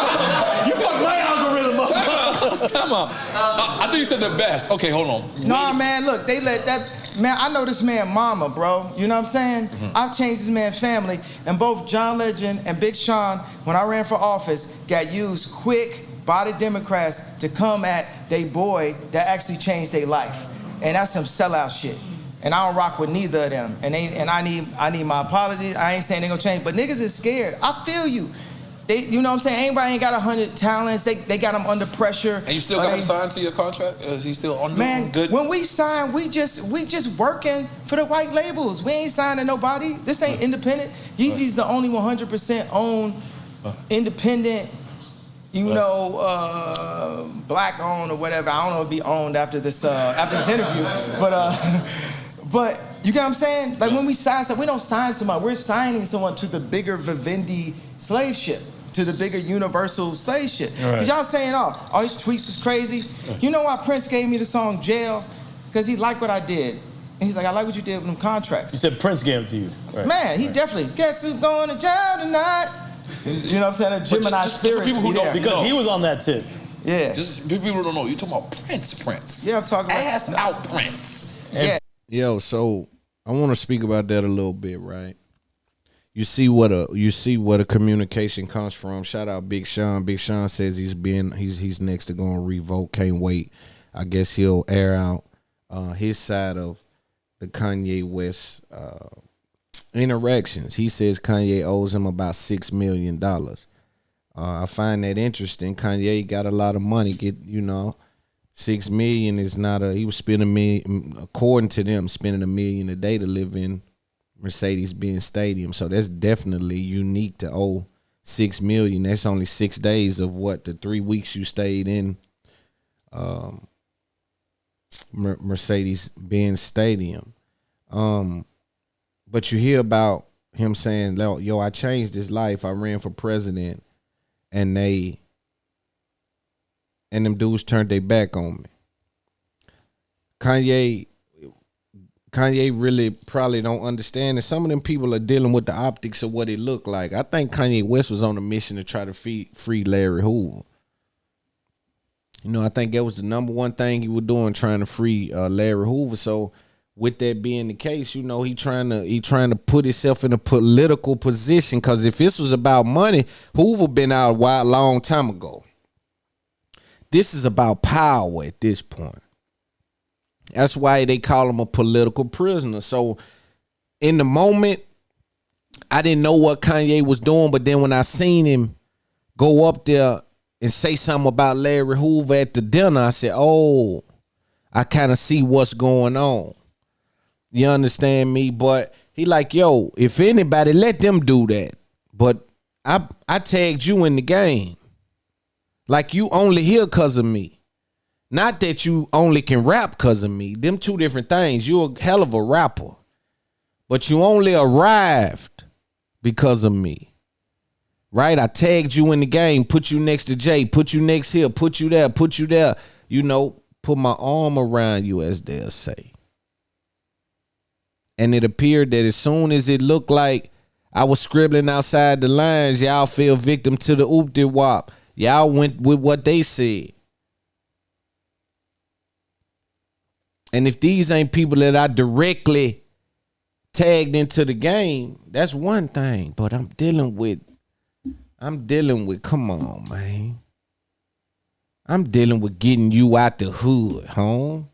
You fucked my algorithm up. Time out. I thought you said the best. Okay, hold on. Nah, man, look, they let that, man, I know this man mama, bro. You know what I'm saying? I've changed this man's family, and both John Legend and Big Sean, when I ran for office, got used quick by the Democrats to come at they boy that actually changed their life. And that's some sellout shit. And I don't rock with neither of them. And I need my apologies. I ain't saying they gonna change, but niggas is scared. I feel you. You know what I'm saying? Everybody ain't got 100 talents. They got them under pressure. And you still got him signed to your contract? Is he still on? Man, good? When we sign, we just working for the white labels. We ain't signing nobody. This ain't independent. Yeezy's the only 100% owned, independent, black owned or whatever. I don't know if it'll be owned after this interview, but you get what I'm saying? Like when we sign someone, we don't sign someone. We're signing someone to the bigger Vivendi slave ship, to the bigger universal slave ship. Right. Y'all saying, all his tweets was crazy. You know why Prince gave me the song Jail? Because he liked what I did. And he's like, I like what you did with them contracts. You said Prince gave it to you. Right. Man, he definitely, guess who's going to jail tonight? You know what I'm saying? A Gemini spirit. People who don't, because he was on that tip. Yeah. Just people who don't know, you're talking about Prince. Yeah, I'm talking about ass out Prince. Yeah. Yo, so I want to speak about that a little bit, right? You see what a communication comes from. Shout out Big Sean. Big Sean says he's next to going to revoke. Can't wait. I guess he'll air out his side of the Kanye West interactions. He says Kanye owes him about $6 million. I find that interesting. Kanye got a lot of money. $6 million is not he was spending $1 million, according to them, spending $1 million a day to live in Mercedes-Benz Stadium. So that's definitely unique to owe $6 million. That's only 6 days of the 3 weeks you stayed in Mercedes-Benz Stadium. But you hear about him saying, yo, I changed his life. I ran for president, and them dudes turned their back on me. Kanye really probably don't understand that some of them people are dealing with the optics of what it looked like. I think Kanye West was on a mission to try to free Larry Hoover. I think that was the number one thing he was doing, trying to free Larry Hoover. So with that being the case, he trying to put himself in a political position, because if this was about money, Hoover been out a long time ago. This is about power at this point. That's why they call him a political prisoner. So in the moment, I didn't know what Kanye was doing, but then when I seen him go up there and say something about Larry Hoover at the dinner, I said, oh, I kind of see what's going on. You understand me? But he like, yo, if anybody, let them do that. But I tagged you in the game. Like, you only here because of me. Not that you only can rap because of me. Them two different things. You're a hell of a rapper. But you only arrived because of me. Right? I tagged you in the game, put you next to Jay, put you next here, put you there, put you there. You know, put my arm around you, as they'll say. And it appeared that as soon as it looked like I was scribbling outside the lines, y'all fell victim to the oop-de-wop. Y'all went with what they said. And if these ain't people that I directly tagged into the game, that's one thing. But I'm dealing with, come on, man. I'm dealing with getting you out the hood, home.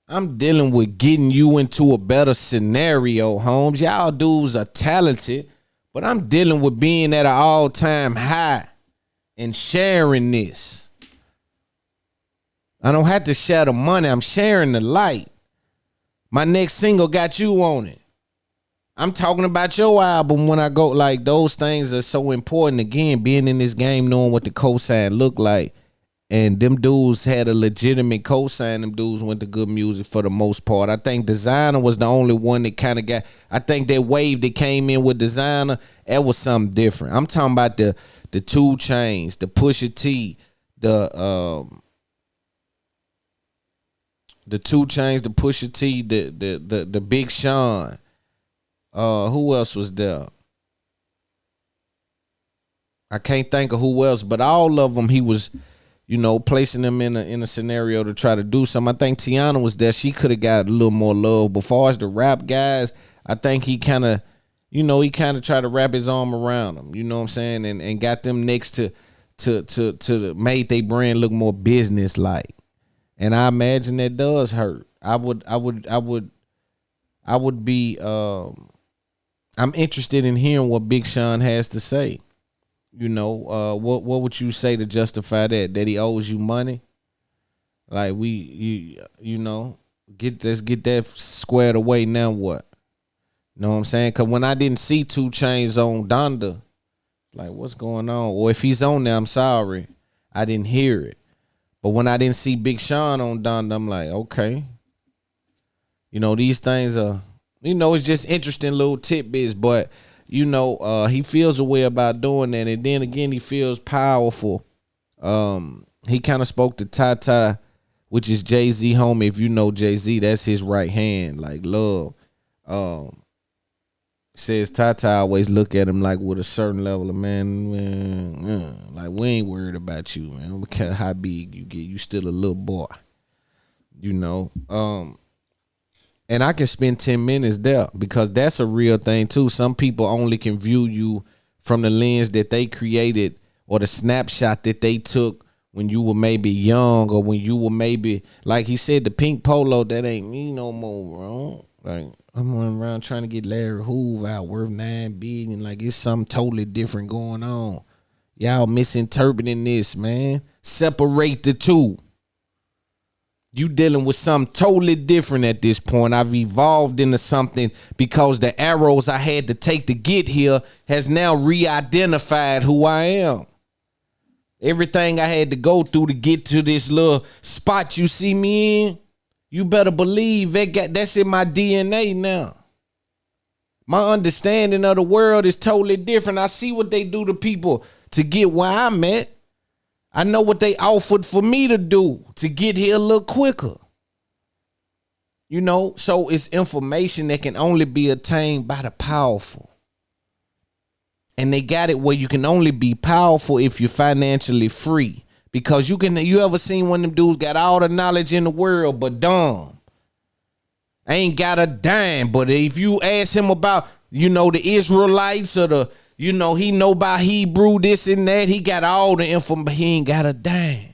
I'm dealing with getting you into a better scenario, Holmes. Y'all dudes are talented, but I'm dealing with being at an all-time high and sharing this. I don't have to share the money. I'm sharing the light. My next single got you on it. I'm talking about your album when I go. Like, those things are so important. Again, being in this game, knowing what the cosign look like. And them dudes had a legitimate cosign. Them dudes went to good music for the most part. I think Designer was the only one that kind of got. I think that wave that came in with Designer, that was something different. I'm talking about the 2 Chainz, the Pusha T, the 2 Chainz, the Pusha T, the Big Sean. Who else was there? I can't think of who else, but all of them he was, you know, placing them in a scenario to try to do something. I think Tiana was there. She could have got a little more love. But far as the rap guys, I think he kind of, you know, he kind of tried to wrap his arm around them. You know what I'm saying? And got them next to made their brand look more business like. And I imagine that does hurt. I'm interested in hearing what Big Sean has to say. You know, what would you say to justify that? That he owes you money? Like, you know, let's get that squared away. Now what? Know what I'm saying? Because when I didn't see 2 Chainz on Donda, like, what's going on? Or if he's on there, I'm sorry, I didn't hear it. But when I didn't see Big Sean on Donda, I'm like, okay. You know, these things are, you know, it's just interesting little tidbits, but you know, he feels a way about doing that. And then again, he feels powerful. He kind of spoke to Tata, which is Jay-Z, homie. If you know Jay-Z, that's his right hand, like Love. Says Tata always look at him like with a certain level of man, like, we ain't worried about you, man. We care how big you get. You still a little boy, you know. And I can spend 10 minutes there because that's a real thing too. Some people only can view you from the lens that they created or the snapshot that they took when you were maybe young or when you were maybe, like he said, the pink polo, that ain't me no more, bro. Like, I'm running around trying to get Larry Hoover out worth $9 billion. Like, it's something totally different going on. Y'all misinterpreting this, man. Separate the two. You dealing with something totally different at this point. I've evolved into something because the arrows I had to take to get here has now re-identified who I am. Everything I had to go through to get to this little spot you see me in, you better believe that's in my DNA now. My understanding of the world is totally different. I see what they do to people to get where I'm at. I know what they offered for me to do to get here a little quicker. You know, so it's information that can only be attained by the powerful. And they got it where you can only be powerful if you're financially free. Because you ever seen one of them dudes got all the knowledge in the world but dumb? Ain't got a dime. But if you ask him about, you know, the Israelites or the, you know, he know about Hebrew, this and that. He got all the information, but he ain't got a dime.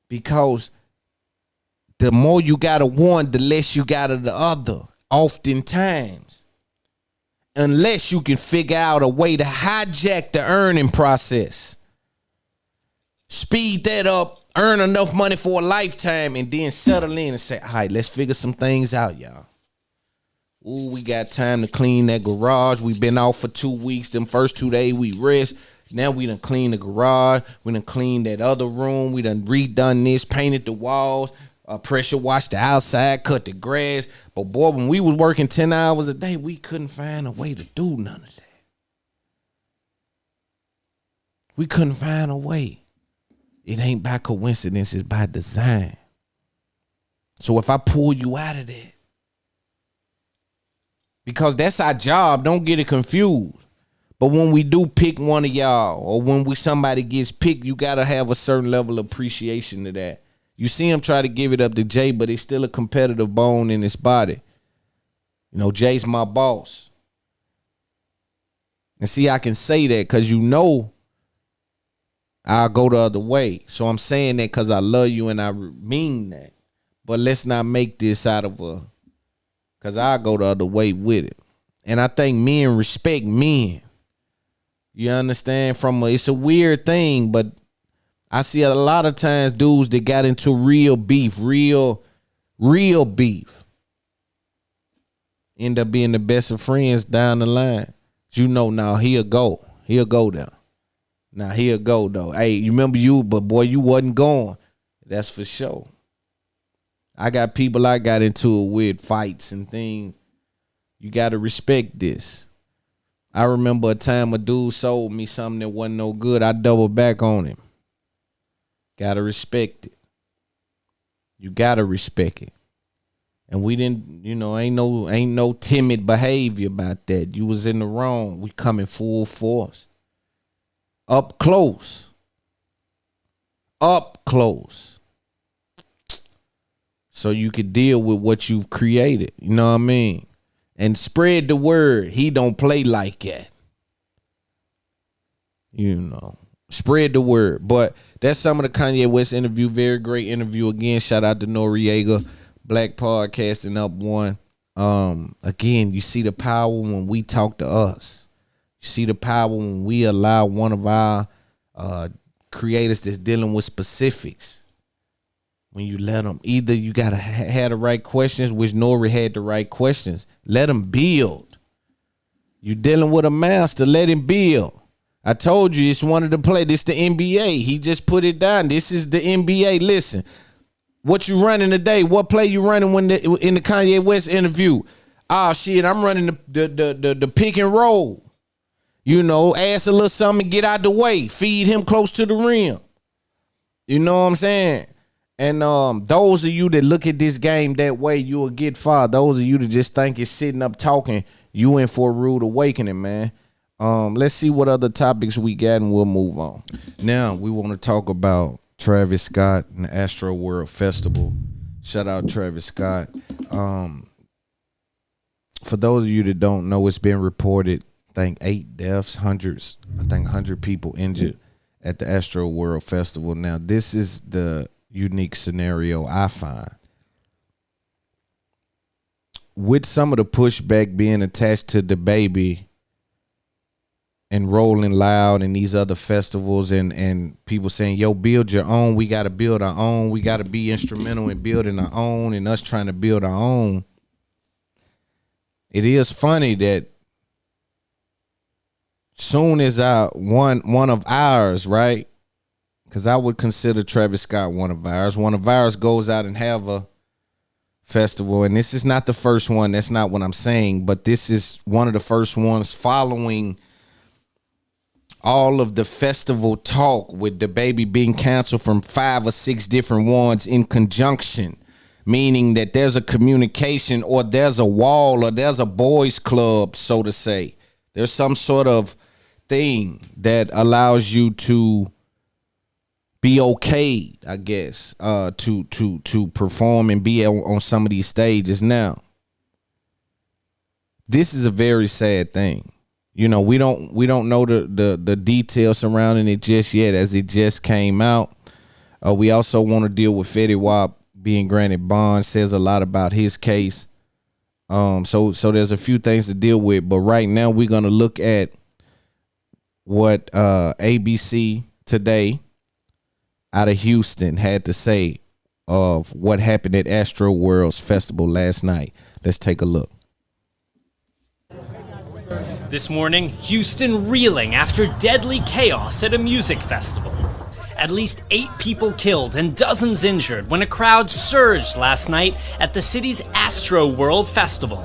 Because the more you got of one, the less you got of the other, oftentimes. Unless you can figure out a way to hijack the earning process. speed that up, earn enough money for a lifetime, and then settle in and say, all right, let's figure some things out, y'all. Ooh, we got time to clean that garage. We been out for 2 weeks. Them first 2 days we rest. Now we done clean the garage. We done cleaned that other room. We done redone this, painted the walls, pressure washed the outside, cut the grass. But boy, when we was working 10 hours a day, we couldn't find a way to do none of that. We couldn't find a way. It ain't by coincidence, it's by design. So if I pull you out of that, because that's our job, don't get it confused. But when we do pick one of y'all, or when somebody gets picked, you gotta have a certain level of appreciation to that. You see him try to give it up to Jay, but it's still a competitive bone in his body. You know, Jay's my boss. And see, I can say that because you know I'll go the other way. So I'm saying that because I love you and I mean that. But let's not make this out of a, because I'll go the other way with it. And I think men respect men. You understand? It's a weird thing, but I see a lot of times dudes that got into real beef, real beef, end up being the best of friends down the line. You know, now he'll go there. Now he'll go though. Hey, you remember you, but boy, you wasn't going. That's for sure. I got people I got into it with, fights and things. You got to respect this. I remember a time a dude sold me something that wasn't no good. I doubled back on him. Got to respect it. You got to respect it. And we didn't, ain't no timid behavior about that. You was in the wrong. We coming full force. Up close. So you could deal with what you've created. You know what I mean? And spread the word. He don't play like that. Spread the word. But that's some of the Kanye West interview. Very great interview. Again, shout out to Noriega. Black Podcasting Up One. Again, you see the power when we talk to us. You see the power when we allow one of our creators that's dealing with specifics. When you let them, either you gotta have the right questions, which Nori had the right questions. Let them build. You dealing with a master, let him build. I told you it's one of the play. This the NBA. He just put it down. This is the NBA. Listen, what you running today? What play you running in the Kanye West interview? Shit, I'm running the pick and roll. Ask a little something, get out the way, feed him close to the rim. You know what I'm saying? And those of you that look at this game that way, you'll get fired. Those of you that just think it's sitting up talking, you in for a rude awakening, man. Let's see what other topics we got and we'll move on. Now, we want to talk about Travis Scott and the Astroworld Festival. Shout out Travis Scott. For those of you that don't know, it's been reported, I think 8 deaths, 100 people injured at the Astroworld Festival. Now, this is the unique scenario I find. With some of the pushback being attached to the baby and Rolling Loud and these other festivals and people saying, yo, build your own. We got to build our own. We got to be instrumental in building our own and us trying to build our own. It is funny that soon as one of ours, right? Because I would consider Travis Scott one of ours goes out and have a festival. And this is not the first one. That's not what I'm saying. But this is one of the first ones following all of the festival talk with the baby being canceled from 5 or 6 different ones in conjunction. Meaning that there's a communication or there's a wall or there's a boys club, so to say. There's some sort of thing that allows you to be okay, I guess, to perform and be on some of these stages. Now, this is a very sad thing. We don't know the details surrounding it just yet, as it just came out. We also want to deal with Fetty Wap being granted bond. Says a lot about his case. So there's a few things to deal with, but right now we're gonna look at what ABC today out of Houston had to say of what happened at Astroworld's festival last night. Let's take a look. This morning, Houston reeling after deadly chaos at a music festival. At least 8 people killed and dozens injured when a crowd surged last night at the city's Astroworld festival.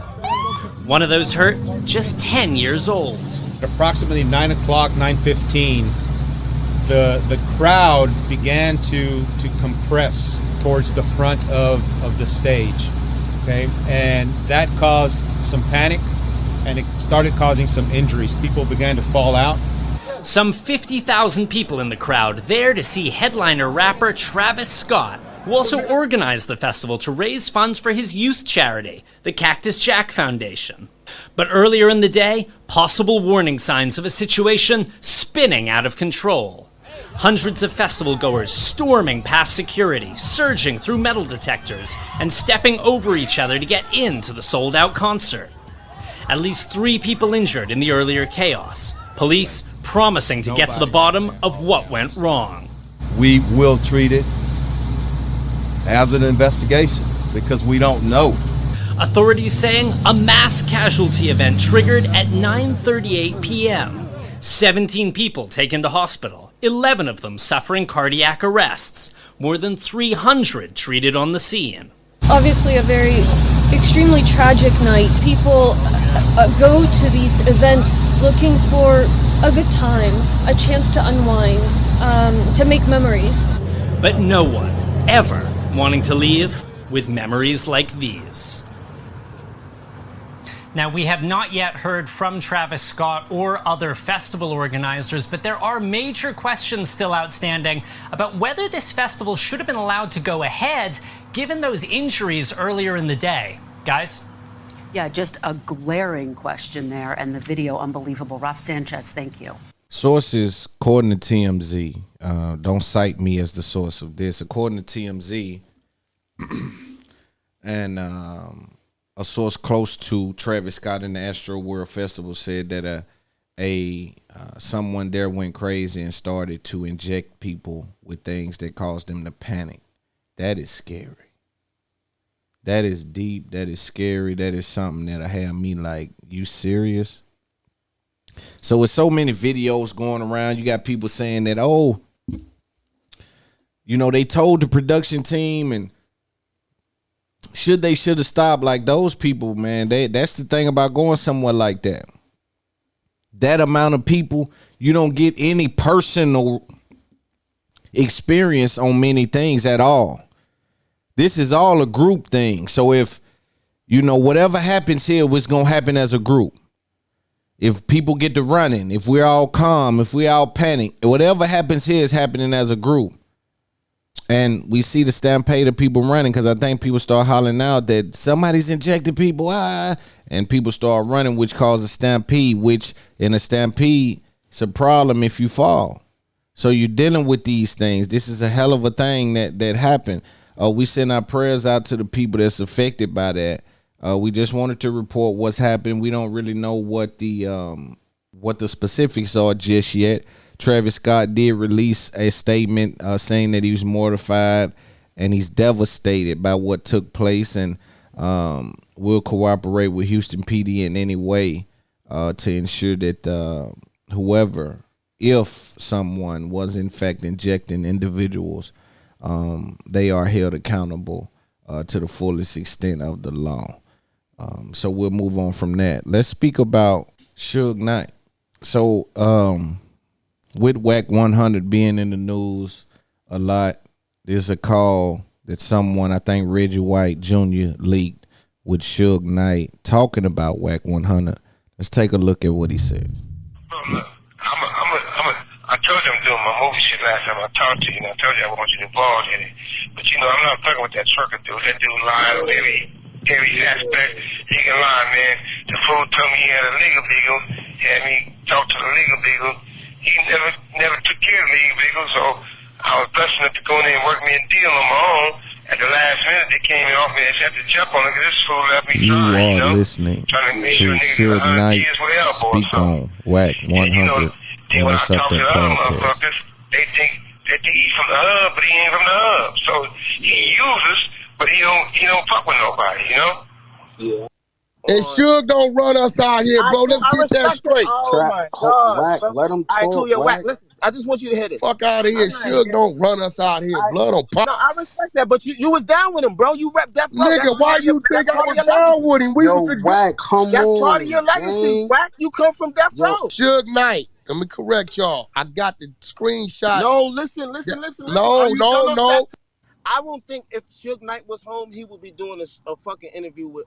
One of those hurt, just 10 years old. At approximately 9 o'clock, 9:15, the crowd began to compress towards the front of the stage, okay? And that caused some panic, and it started causing some injuries. People began to fall out. Some 50,000 people in the crowd there to see headliner rapper Travis Scott, who also organized the festival to raise funds for his youth charity, the Cactus Jack Foundation. But earlier in the day, possible warning signs of a situation spinning out of control. Hundreds of festival goers storming past security, surging through metal detectors, and stepping over each other to get into the sold-out concert. At least 3 people injured in the earlier chaos. Police promising to get to the bottom of what went wrong. We will treat it as an investigation because we don't know. Authorities saying a mass casualty event triggered at 9:38 p.m. 17 people taken to hospital, 11 of them suffering cardiac arrests, more than 300 treated on the scene. Obviously a very extremely tragic night. People go to these events looking for a good time, a chance to unwind, to make memories. But no one ever wanting to leave with memories like these. Now, we have not yet heard from Travis Scott or other festival organizers, but there are major questions still outstanding about whether this festival should have been allowed to go ahead given those injuries earlier in the day. Guys? Yeah, just a glaring question there, and the video unbelievable. Raf Sanchez, thank you. Sources, according to TMZ, don't cite me as the source of this. According to TMZ, and a source close to Travis Scott and the Astroworld Festival said that someone there went crazy and started to inject people with things that caused them to panic. That is scary. That is deep. That is scary. That is something that'll have me like, you serious? So with so many videos going around, you got people saying that, oh, you know, they told the production team and should have stopped. Like those people, man, that's the thing about going somewhere like that. That amount of people, you don't get any personal experience on many things at all. This is all a group thing. So if, you know, whatever happens here was going to happen as a group. If people get to running, if we're all calm, if we all panic, whatever happens here is happening as a group. And we see the stampede of people running because I think people start hollering out that somebody's injected people, and people start running, which causes a stampede, which in a stampede, it's a problem if you fall. So you're dealing with these things. This is a hell of a thing that happened. We send our prayers out to the people that's affected by that. We just wanted to report what's happened. We don't really know what the specifics are just yet. Travis Scott did release a statement saying that he was mortified and he's devastated by what took place, and will cooperate with Houston PD in any way to ensure that if someone was in fact injecting individuals, they are held accountable to the fullest extent of the law. So we'll move on from that. Let's speak about Suge Knight. So with Wack 100 being in the news a lot, there's a call that someone, I think Reggie White Jr., leaked with Suge Knight talking about Wack 100. Let's take a look at what he said. I told you I'm doing my movie shit last time I talked to you, and I told you I want you involved in it. But, you know, I'm not fucking with that trucker dude. That dude lied on every aspect. He can lie, man. The fool told me he had a legal beagle, had me talk to the legal beagle. He never took care of the legal beagle, so I was blessed enough to go in there and work me a deal on my own. At the last minute, they came in off me and had to jump on it because this fool left me dry, you are listening to Suge Knight speak on Wack 100 on its-up-there podcast. They think that think he's from the hub, but he ain't from the hub. So he uses, but he don't fuck with nobody, you know? Yeah. And Suge don't run us out here, bro. Let's get that straight. Oh my God, Wack, bro. let him talk. All right, cool, yo, Wack. Wack. Listen, I just want you to hear this. Fuck out of here. Suge don't run us out here. Blood on pop. No, I respect that, but you was down with him, bro. You rep Death Row. Nigga, why you think I was down with him? Yo, Wack, come on. That's part of your legacy, Wack. You come from Death Row. Suge Knight. Let me correct y'all. I got the screenshot. No, listen. No. I won't think if Suge Knight was home, he would be doing a fucking interview with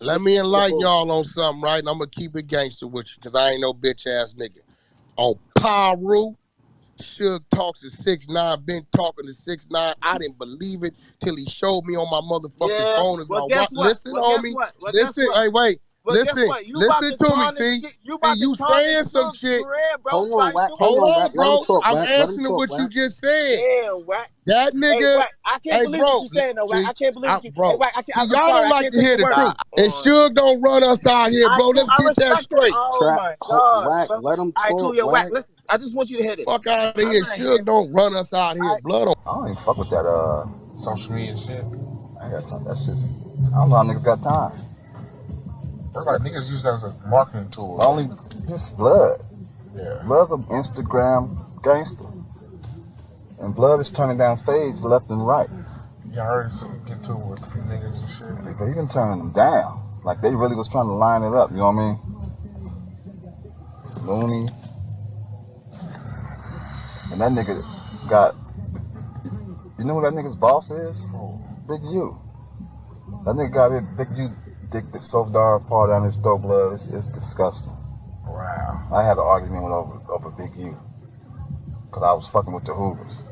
Let me enlighten y'all on something, right? And I'm going to keep it gangster with you because I ain't no bitch-ass nigga. On Paru, Suge talks to 6ix9ine, been talking to 6ix9ine. I didn't believe it till he showed me on my motherfucking phone. Listen, homie. Listen, hey, wait. Listen to me, see? You saying some shit. Hold on, Wack. Hold on, bro. I'm answering what you just said. Yeah, Wack. That nigga. I can't believe what you're saying, though, Wack. I can't believe you. Bro, y'all don't like to hear the truth. And Suge don't run us out here, bro. Let's get that straight. Oh, my God. Wack, let him talk. All right, cool, yo, Wack. Listen, I just want you to hear this. Fuck out of here. Suge don't run us out here. Blood on. I don't even fuck with that social media shit. I ain't got time. That's just, I don't know how niggas got time. That's like niggas use that as a marketing tool. Only just blood. Yeah. Blood's an Instagram gangster. And blood is turning down fades left and right. You heard us get to it with a few niggas and shit. But he been turning them down. Like they really was trying to line it up, you know what I mean? Looney. And that nigga got, you know who that nigga's boss is? Big U. That nigga got it, Big U dick that's so dark far down his throat, blood. It's disgusting. Wow. I had an argument with over Big U. Cause I was fucking with the Hoovers.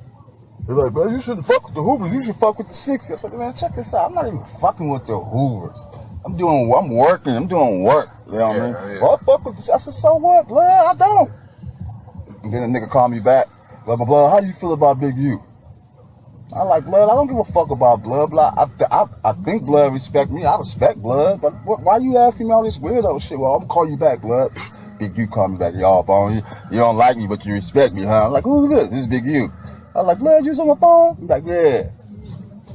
They're like, bro, you shouldn't fuck with the Hoovers. You should fuck with the 60s. I said, man, check this out. I'm not even fucking with the Hoovers. I'm doing work. You know what I mean? Yeah. Well, I fuck with this. I said, so what, blood? I don't. And then the nigga called me back. Blah, blah, blah. How you feel about Big U? I like blood. I don't give a fuck about blood. I think blood respect me. I respect blood. But why you asking me all this weirdo shit? Well, I'm gonna call you back, blood. Big U call me back. Y'all phone. You don't like me, but you respect me, huh? I'm like, who's this? This is Big U. I was like, blood, you on my phone? He's like, yeah.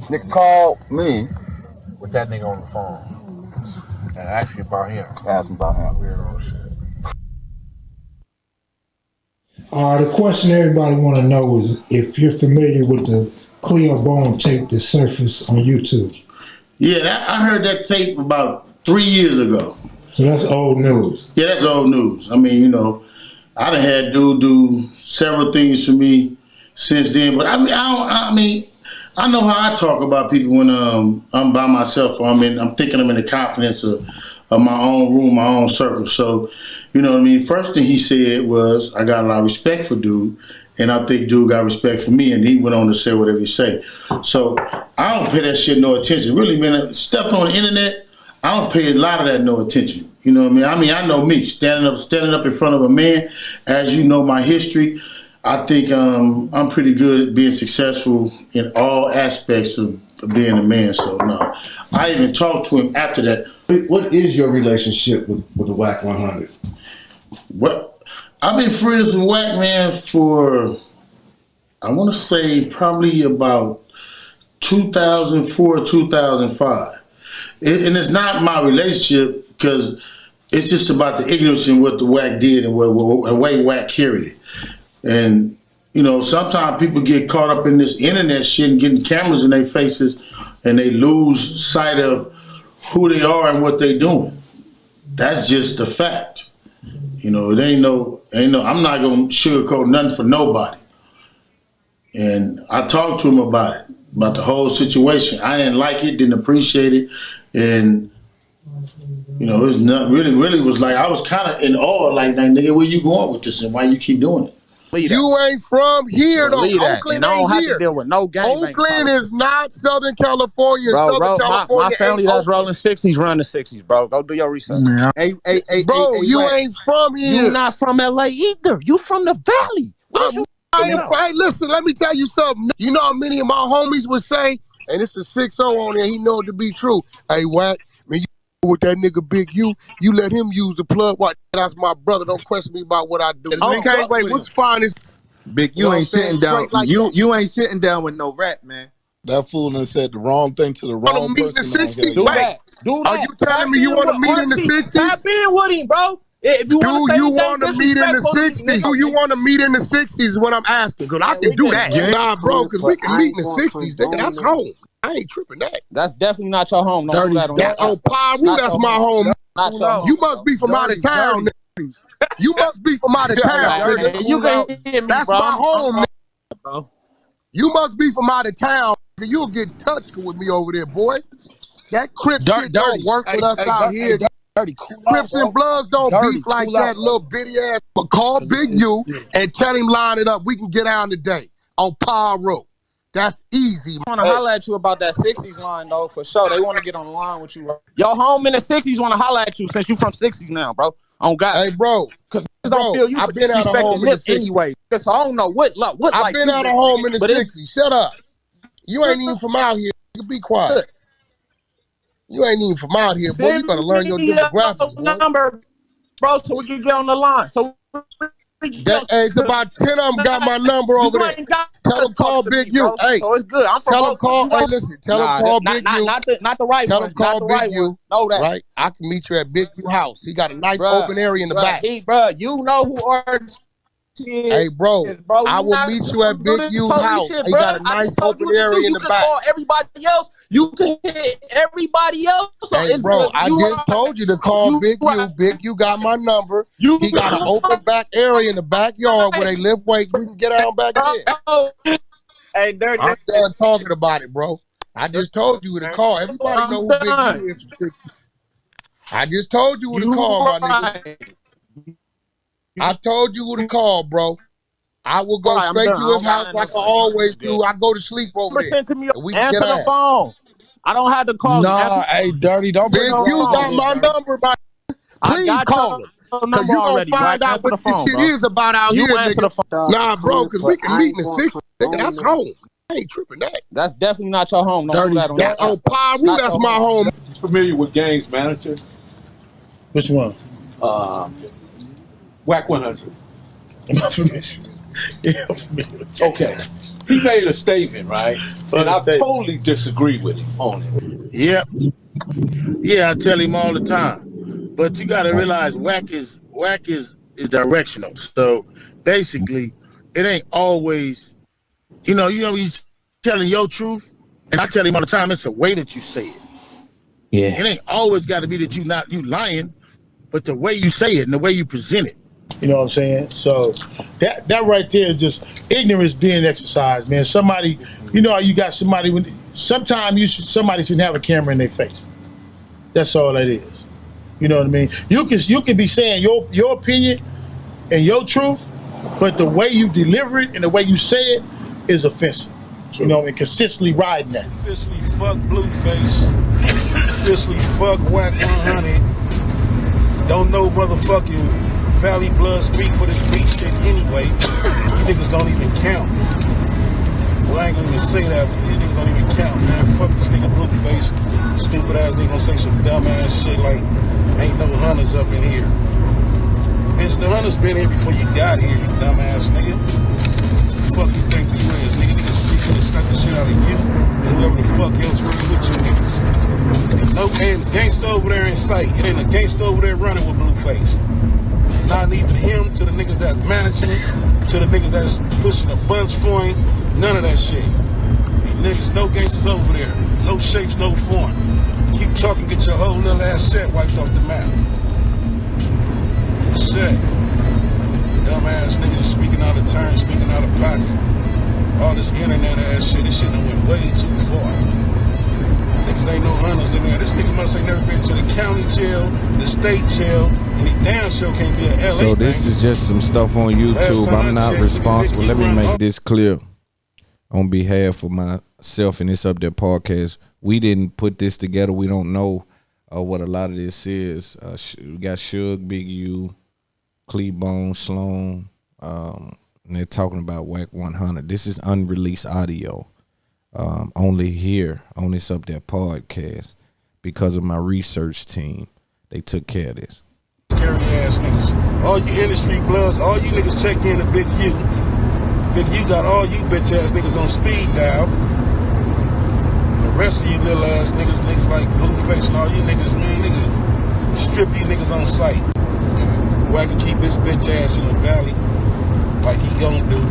Nigga called me. With that nigga on the phone. And ask you about him. Ask him about him. Weirdo shit. The question everybody want to know is if you're familiar with the Cleo Bone tape that surfaced on YouTube. Yeah, I heard that tape about 3 years ago. So that's old news. Yeah, that's old news. I mean, you know, I done had dude do several things for me since then. But I know how I talk about people when I'm by myself or I'm thinking I'm in the confidence of my own room, my own circle. So, you know what I mean? First thing he said was, I got a lot of respect for dude. And I think dude got respect for me, and he went on to say whatever he say. So I don't pay that shit no attention. Really, man, stuff on the internet, I don't pay a lot of that no attention. You know what I mean? I know me, standing up in front of a man, as you know my history, I think I'm pretty good at being successful in all aspects of being a man. So no, I even talked to him after that. What is your relationship with the Wack 100? What? I've been friends with Wack, man, for, I want to say probably about 2004, 2005. And it's not my relationship because it's just about the ignorance in what the Wack did and the way Wack carried it. And, you know, sometimes people get caught up in this internet shit and getting cameras in their faces and they lose sight of who they are and what they're doing. That's just the fact. You know, it ain't no, I'm not gonna sugarcoat nothing for nobody. And I talked to him about the whole situation. I didn't like it, didn't appreciate it. And, you know, it was not really was like, I was kind of in awe, like, nigga, where you going with this and why you keep doing it? You ain't from here, though. Oakland I don't have ain't here. to deal with no gang. Oakland is not Southern California. Bro, Southern California my family that's rolling 60s run the 60s, bro. Go do your research. Hey, you ain't from here. You not from LA either. You from the Valley. Hey, listen, let me tell you something. You know how many of my homies would say, and it's a 6-0 on there, he know it to be true. Hey, Wack, man, you with that nigga Big U, you let him use the plug. What? That's my brother. Don't question me about what I do. Okay, wait, what's fine is Big, you ain't sitting down. Like you ain't sitting down with no rat, man. That fool done said the wrong thing to the wrong person. Do that. Are you telling me you want to meet in the 60s? Tap in with him, bro. If you Do you want to meet in the 60s? Do you want to meet in the 60s is what I'm asking. Because I can do that. Nah, bro, because we can meet in the 60s. Nigga, that's home. I ain't tripping that. That's definitely not your home. Don't do that on that on Pyru, that's my home. Not your home. You must be from out of town. You must be from out of town. You can hear me, that's bro. my home. Bro. You must be from out of town. You'll get touched with me over there, boy. That Crip shit don't work with us out here. Dirty, cool Crips and Bloods don't beef like that, little bitty ass. But call Big U and tell him line it up. We can get out today on Pyru. That's easy. I want to holler at you about that 60s line, though, for sure. They want to get on the line with you. Your home in the 60s want to holler at you since you from 60s now, bro. On God. Hey, bro. Because don't feel you for disrespecting Nip anyway. Because I don't know what I've been out of home in the 60s. Shut up. You ain't even from out here. You be quiet. You ain't even from out here, boy. You better learn your demographics, number, bro, so we can get on the line. So it's about 10 of them got my number over there. Tell them call Big U. Hey, so it's good. I'm from tell them call. Hey, listen. Tell them call Big U. Not the right one. Tell them call Big U. Know that. Right? I can meet you at Big U house. He got a nice open area in the back. Bro, you know who RG is. Hey, bro, I will meet you at Big U's house. He got a nice open area in the back. You can call everybody else. You can hit everybody else. Hey, bro, I just told you to call Big U. Big U got my number. He got an open back area in the backyard where they lift weights. We can get out back in. Hey, Dirty. I'm done talking about it, bro. I just told you to call. Everybody know who Big U is. I just told you who to call, my nigga. I told you who to call, bro. I will go straight to his house like I always do. I go to sleep over there. To me, answer the phone. I don't have to call. Nah, hey, Dirty, don't Big U got my number, man. Please call him. Because you going to find out what this shit is about out here, nigga. Nah, bro, because we can meet in the 60s, nigga. That's home. I ain't tripping that. That's definitely not your home. Don't do that on that. On Pyru, that's my home. You familiar with Gangs Manager? Which one? Wack 100. I'm not familiar. Yeah, I'm familiar. Okay. He made a statement, right? And I totally disagree with him on it. Yep. Yeah, I tell him all the time. But you gotta realize Wack is directional. So basically, it ain't always, he's telling your truth, and I tell him all the time, it's a way that you say it. Yeah. It ain't always gotta be that you lying, but the way you say it and the way you present it. You know what I'm saying? So that right there is just ignorance being exercised, man. Somebody, you got somebody sometimes somebody should have a camera in their face. That's all that is. You know what I mean? You can be saying your opinion and your truth, but the way you deliver it and the way you say it is offensive. True. And consistently riding that. Officially fuck Blueface. Officially fuck Wack 100. Don't know motherfucking Valley Blood speak for this beat shit anyway. You niggas don't even count. Well, I ain't gonna even say that, but these niggas don't even count, man. Fuck this nigga Blueface. Stupid ass nigga gonna say some dumb ass shit like ain't no hunters up in here. Bitch, the hunters been here before you got here, you dumb ass nigga. The fuck you think you is, nigga? Niggas sleeping and stuck the shit out of you and whoever the fuck else running with you niggas. No, ain't gangster over there in sight. It ain't a gangster over there running with Blueface. Not even him, to the niggas that's managing him, to the niggas that's pushing a bunch for him. None of that shit. Ain't niggas, no gangsters over there. No shapes, no form. Keep talking, get your whole little ass set wiped off the map. Shit. Dumb ass niggas speaking out of turn, speaking out of pocket. All this internet ass shit, this shit done went way too far. Niggas ain't no hunters in there. This nigga must ain't never been to the county jail, the state jail, and he damn sure can't be a LA. So this is just some stuff on YouTube. I'm not responsible. Let me make this clear on behalf of myself and It's Up There podcast. We didn't put this together. We don't know what a lot of this is. We got Suge, Big U, Cleebone, Sloan, and they're talking about Wack 100. This is unreleased audio. Only here on It's Up There podcast because of my research team. They took care of this. Scary ass niggas. All you industry bloods, all you niggas check in to Big U. Big, you got all you bitch ass niggas on speed dial. And the rest of you little ass niggas like Blueface and all you niggas, man, niggas strip you niggas on sight. Wack can keep his bitch ass in the valley like he gon' do. You know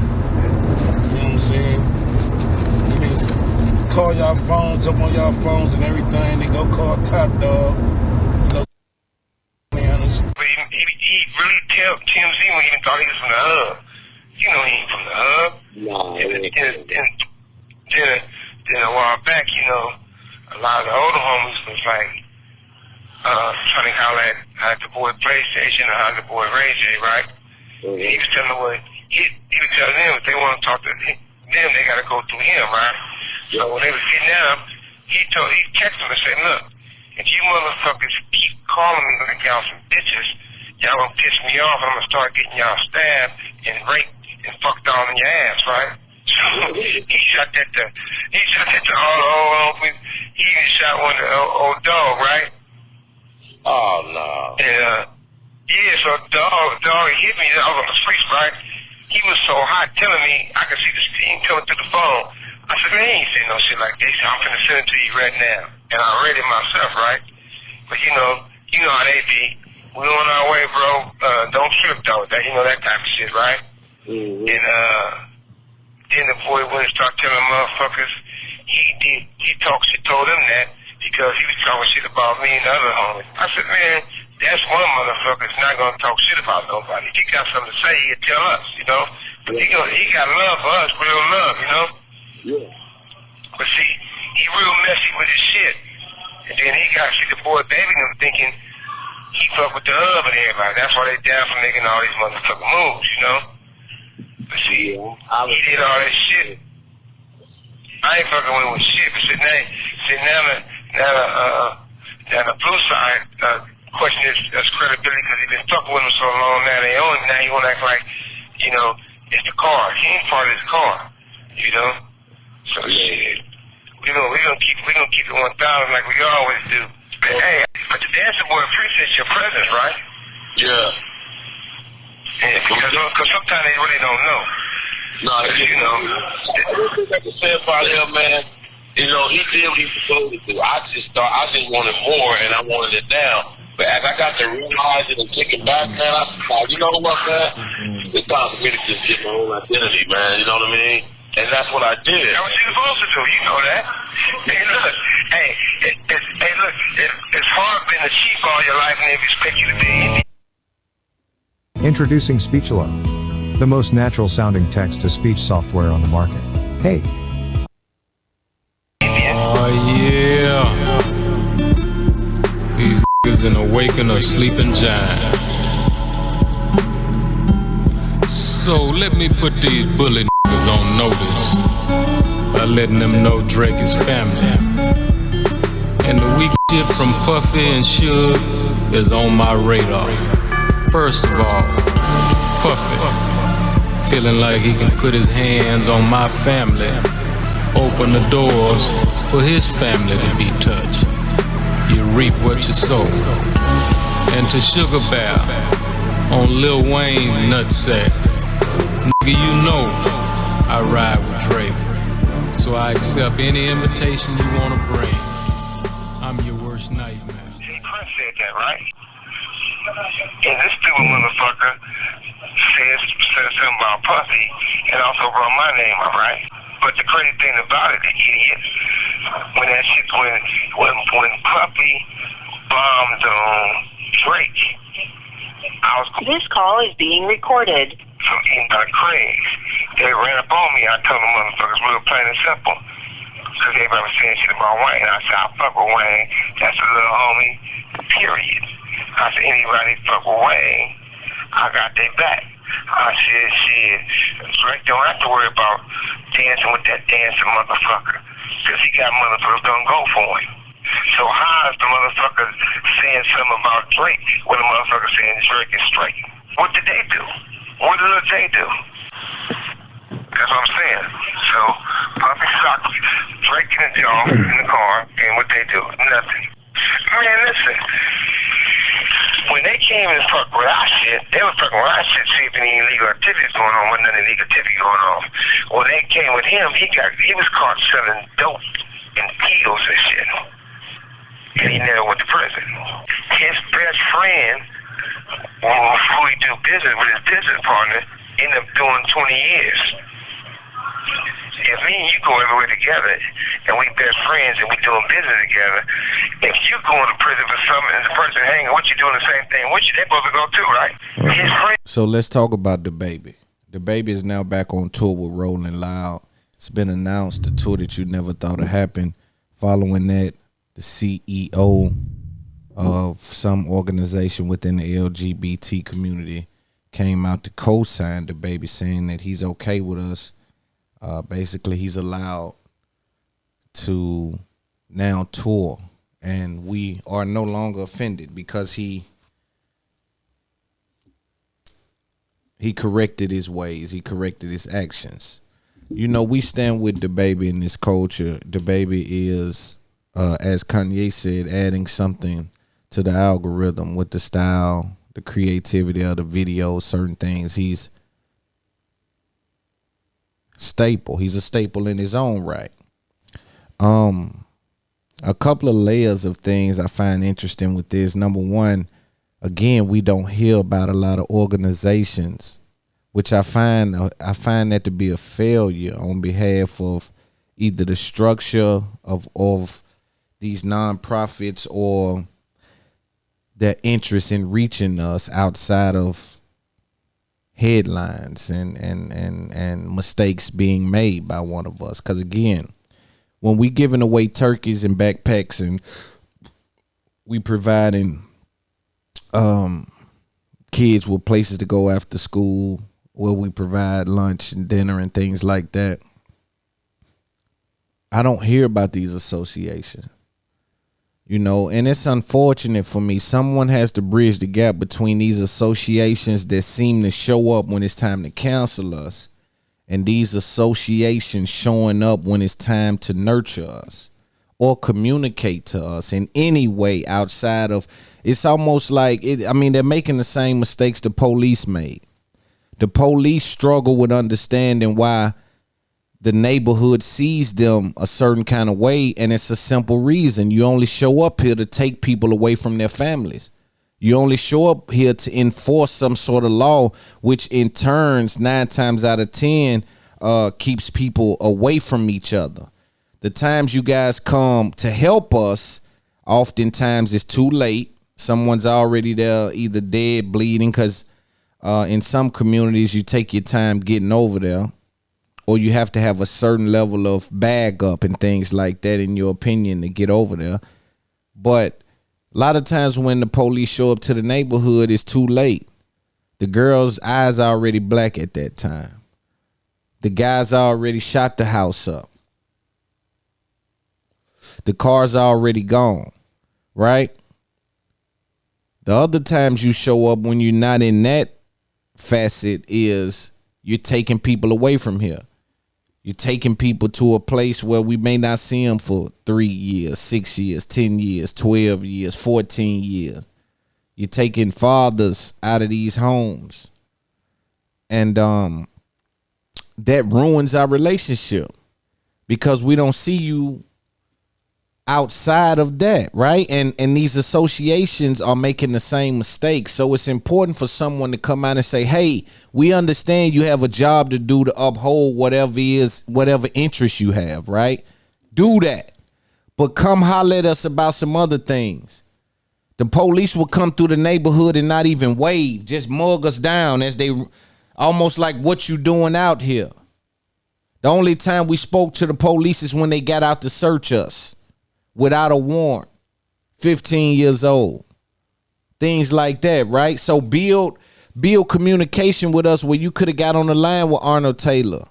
what I'm saying? You niggas call y'all phones, jump on y'all phones and everything. They go call Top Dog. You know, but he really tell TMZ when he even thought he was from the hub. You know he ain't from the hub. No. Then a while back, you know, a lot of the older homies was like trying to holler at the boy PlayStation or how the boy Ray J, right? Mm-hmm. He was telling them he was telling them if they want to talk to them, they gotta go through him, right? So when they was getting out, he texted them and said, look, if you motherfuckers keep calling me like y'all some bitches, y'all gonna piss me off and I'm gonna start getting y'all stabbed and raped and fucked all in your ass, right? So he shot that to all the old homies. He even shot one to old dog, right? Oh no. And yeah, so dog hit me. I was on the streets, right? He was so hot telling me I could see the steam coming through the phone. I said, man, he ain't saying no shit like that. He said, I'm finna send it to you right now. And I read it myself, right? But you know how they be. We on our way, bro. Don't trip though. That that type of shit, right? Mm-hmm. And then the boy went and started telling motherfuckers he told them that because he was talking shit about me and the other homies. I said, man, that's one motherfucker that's not gonna talk shit about nobody. If he got something to say, he'll tell us, you know. But he got love for us, real love, you know. Yeah. But see, he real messy with his shit. And then he got the boy baby them thinking he fuck with the hub and everybody. That's why they down for making all these motherfucking moves, you know. But see, he did all that shit. I ain't fucking with shit. But now the blue side question his credibility because he been fucking with him so long. Now they own him. Now he wanna act like it's the car. He ain't part of his car, you know. So shit, we gonna keep it 1,000 like we always do. But hey, but the dancing boy appreciates your presence, right? Yeah. Yeah, because sometimes they really don't know. No, you know. Everything I can say about him, man. You know, he did what he was supposed to do. I just wanted more and I wanted it down. But as I got to realize it and kick it back, man, I thought, you know what, man? It's time for me to just get my own identity, man. You know what I mean? And that's what I did. That's what you're supposed to do. You know that. Hey, look. It's hard being a chief all your life and they expect you to be. Introducing Speech-Alone, the most natural sounding text-to-speech software on the market. Hey. Oh yeah. These niggas in awaken a sleeping giant. So let me put these bully niggas on notice by letting them know Drake is family. And the weak shit from Puffy and Suge is on my radar. First of all, Puffy, feeling like he can put his hands on my family, open the doors for his family to be touched. You reap what you sow. And to Sugar Bear on Lil Wayne's nutsack, nigga, you know I ride with Drake, so I accept any invitation you wanna bring. I'm your worst nightmare. See, Prince said that, right? And this stupid motherfucker said something about Puffy and also brought my name up, right? But the crazy thing about it, the idiot, when that shit when Puffy bombed on Drake, This call is being recorded. From by Craig. They ran up on me. I told them motherfuckers real plain and simple. Because everybody was saying shit about Wayne. I said, I fuck with Wayne. That's a little homie, period. I said, anybody fuck with Wayne, I got their back. I said, shit, Drake don't have to worry about dancing with that dancing motherfucker. Because he got motherfuckers gonna go for him. So how is the motherfucker saying something about Drake when the motherfucker saying Drake is straight? What did they do? What did they do? That's what I'm saying. So Puffy socked Drake in the jaw in the car, and what they do? Nothing. Man, listen. When they came and fucked with our shit, they was fucking with our shit, see if any illegal activities going on, wasn't none illegal activity going on. When they came with him, he was caught selling dope and pills and shit. And he never went to prison. His best friend, who he do business with, his business partner, ended up doing 20 years. If me and you go everywhere together, and we best friends, and we doing business together, if you going to prison for something, and the person hanging with you doing the same thing with you, they both go too, right? His friend. So let's talk about DaBaby. DaBaby is now back on tour with Rolling Loud. It's been announced, the tour that you never thought would happen. Following that, the CEO of some organization within the LGBT community came out to co-sign DaBaby, saying that he's okay with us. Basically, he's allowed to now tour, and we are no longer offended because he corrected his ways. He corrected his actions. You know, we stand with DaBaby in this culture. DaBaby is, as Kanye said, adding something to the algorithm with the style, the creativity of the video, certain things. He's staple. He's a staple in his own right. A couple of layers of things I find interesting with this. Number one, again, we don't hear about a lot of organizations, which I find that to be a failure on behalf of either the structure of these nonprofits or their interest in reaching us outside of headlines and mistakes being made by one of us. Because again, when we giving away turkeys and backpacks and we providing kids with places to go after school, where we provide lunch and dinner and things like that, I don't hear about these associations. You know, and it's unfortunate for me. Someone has to bridge the gap between these associations that seem to show up when it's time to cancel us and these associations showing up when it's time to nurture us or communicate to us in any way outside of, it's almost like, they're making the same mistakes the police made. The police struggle with understanding why the neighborhood sees them a certain kind of way, and it's a simple reason. You only show up here to take people away from their families. You only show up here to enforce some sort of law, which in turns 9 times out of 10 keeps people away from each other. The times you guys come to help us, oftentimes it's too late. Someone's already there, either dead, bleeding, because in some communities you take your time getting over there, or you have to have a certain level of bag up and things like that, in your opinion, to get over there. But a lot of times when the police show up to the neighborhood, it's too late. The girl's eyes are already black at that time. The guys already shot the house up. The car's already gone, right? The other times you show up when you're not in that facet is you're taking people away from here. You're taking people to a place where we may not see them for 3 years, 6 years, 10 years, 12 years, 14 years. You're taking fathers out of these homes. And that ruins our relationship because we don't see you outside of that, right? And these associations are making the same mistake. So it's important for someone to come out and say, hey, we understand you have a job to do to uphold whatever interest you have, right? Do that. But come holler at us about some other things. The police will come through the neighborhood and not even wave, just mug us down as they almost like, what you doing out here? The only time we spoke to the police is when they got out to search us without a warrant, 15 years old, things like that, right? So build communication with us where you could have got on the line with Arnold Taylor,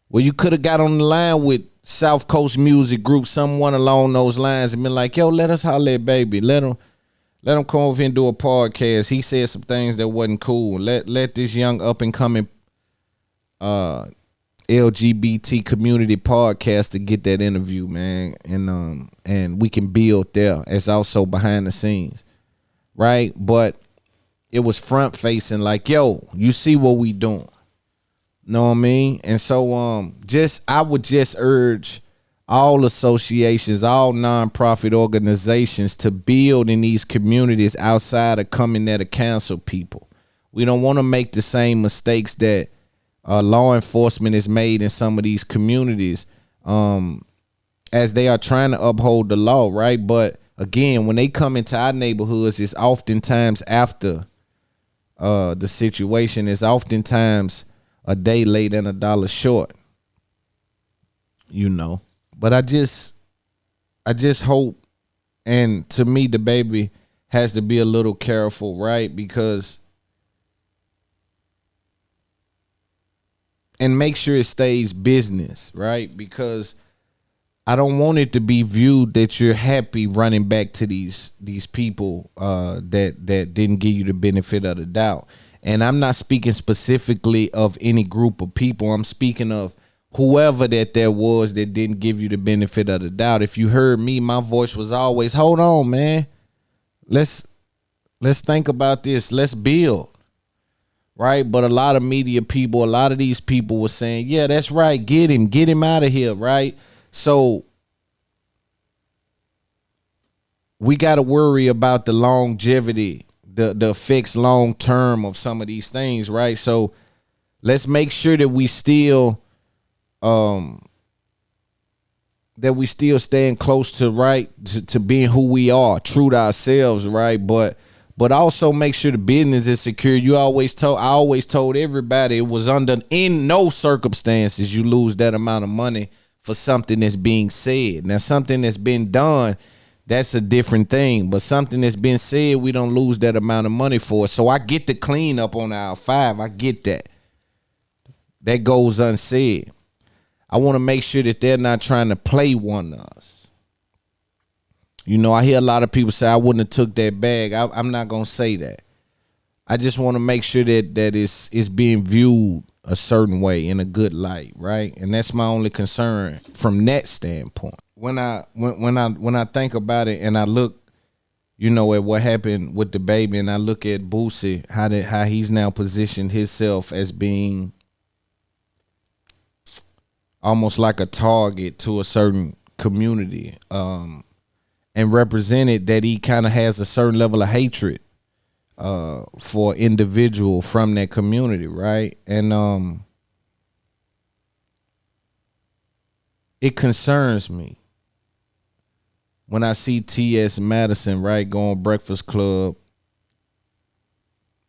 where you could have got on the line with South Coast Music Group, someone along those lines, and been like, yo, let us holler at Baby. Let him come over here and do a podcast. He said some things that wasn't cool. Let this young up and coming LGBT community podcast to get that interview, man, and we can build there as also behind the scenes. right? But it was front facing, like, yo, you see what we doing. Know what I mean? And so I would just urge all associations, all nonprofit organizations to build in these communities outside of coming there to cancel people. We don't want to make the same mistakes that law enforcement has made in some of these communities as they are trying to uphold the law, right? But again, when they come into our neighborhoods, it's oftentimes after the situation. Is oftentimes a day late and $1 short, you know. But I just hope, and to me, the baby has to be a little careful, right? Because, and make sure it stays business, right? Because I don't want it to be viewed that you're happy running back to these people that didn't give you the benefit of the doubt. And I'm not speaking specifically of any group of people. I'm speaking of whoever that there was that didn't give you the benefit of the doubt. If you heard me, my voice was always, hold on, man. Let's think about this. Let's build. Right? But a lot of media people, a lot of these people were saying, yeah, that's right. Get him out of here. Right? So we got to worry about the longevity, the effects long term of some of these things, right? So let's make sure that we still staying close to to being who we are, true to ourselves, right? But also make sure the business is secure. I always told everybody it was in no circumstances you lose that amount of money for something that's being said. Now, something that's been done, that's a different thing. But something that's been said, we don't lose that amount of money for. So I get the clean up on aisle 5. I get that. That goes unsaid. I want to make sure that they're not trying to play one of us. You know, I hear a lot of people say I wouldn't have took that bag. I'm not going to say that. I just want to make sure that it's being viewed a certain way, in a good light, right? And that's my only concern from that standpoint. When I think about it and I look, you know, at what happened with the baby, and I look at Boosie, how he's now positioned himself as being almost like a target to a certain community, and represented that he kind of has a certain level of hatred for an individual from that community, right? And it concerns me when I see T.S. Madison, right, go on Breakfast Club,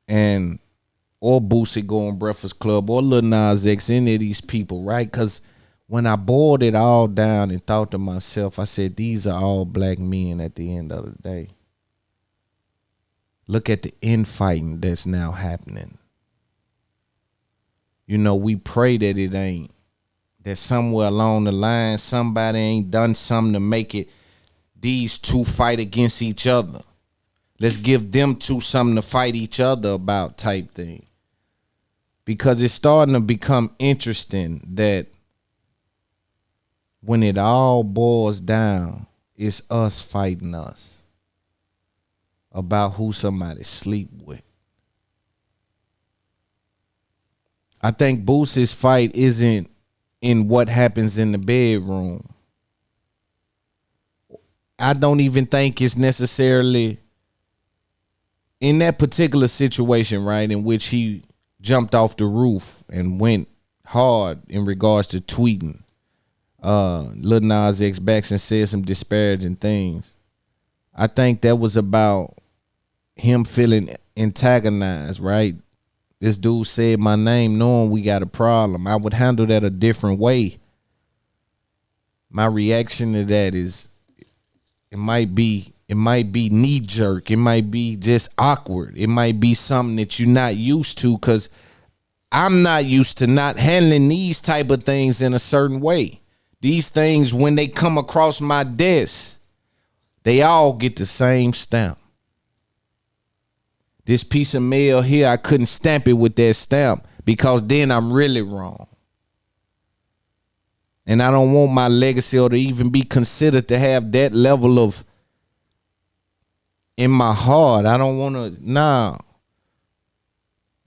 or Boosie go on Breakfast Club, or Lil Nas X, any of these people, right? Because when I boiled it all down and thought to myself, I said, these are all black men at the end of the day. Look at the infighting that's now happening. You know, we pray that it ain't. That somewhere along the line, somebody ain't done something to make it these two fight against each other. Let's give them two something to fight each other about type thing. Because it's starting to become interesting that when it all boils down, it's us fighting us about who somebody sleep with. I think Boosie's fight isn't in what happens in the bedroom. I don't even think it's necessarily in that particular situation, right, in which he jumped off the roof and went hard in regards to tweeting Lil Nas X backs and said some disparaging things. I think that was about him feeling antagonized, right? This dude said my name knowing we got a problem. I would handle that a different way. My reaction to that is it might be knee jerk. It might be just awkward. It might be something that you're not used to, because I'm not used to not handling these type of things in a certain way. These things, when they come across my desk, they all get the same stamp. This piece of mail here, I couldn't stamp it with that stamp because then I'm really wrong. And I don't want my legacy or to even be considered to have that level of in my heart, I don't want to, nah.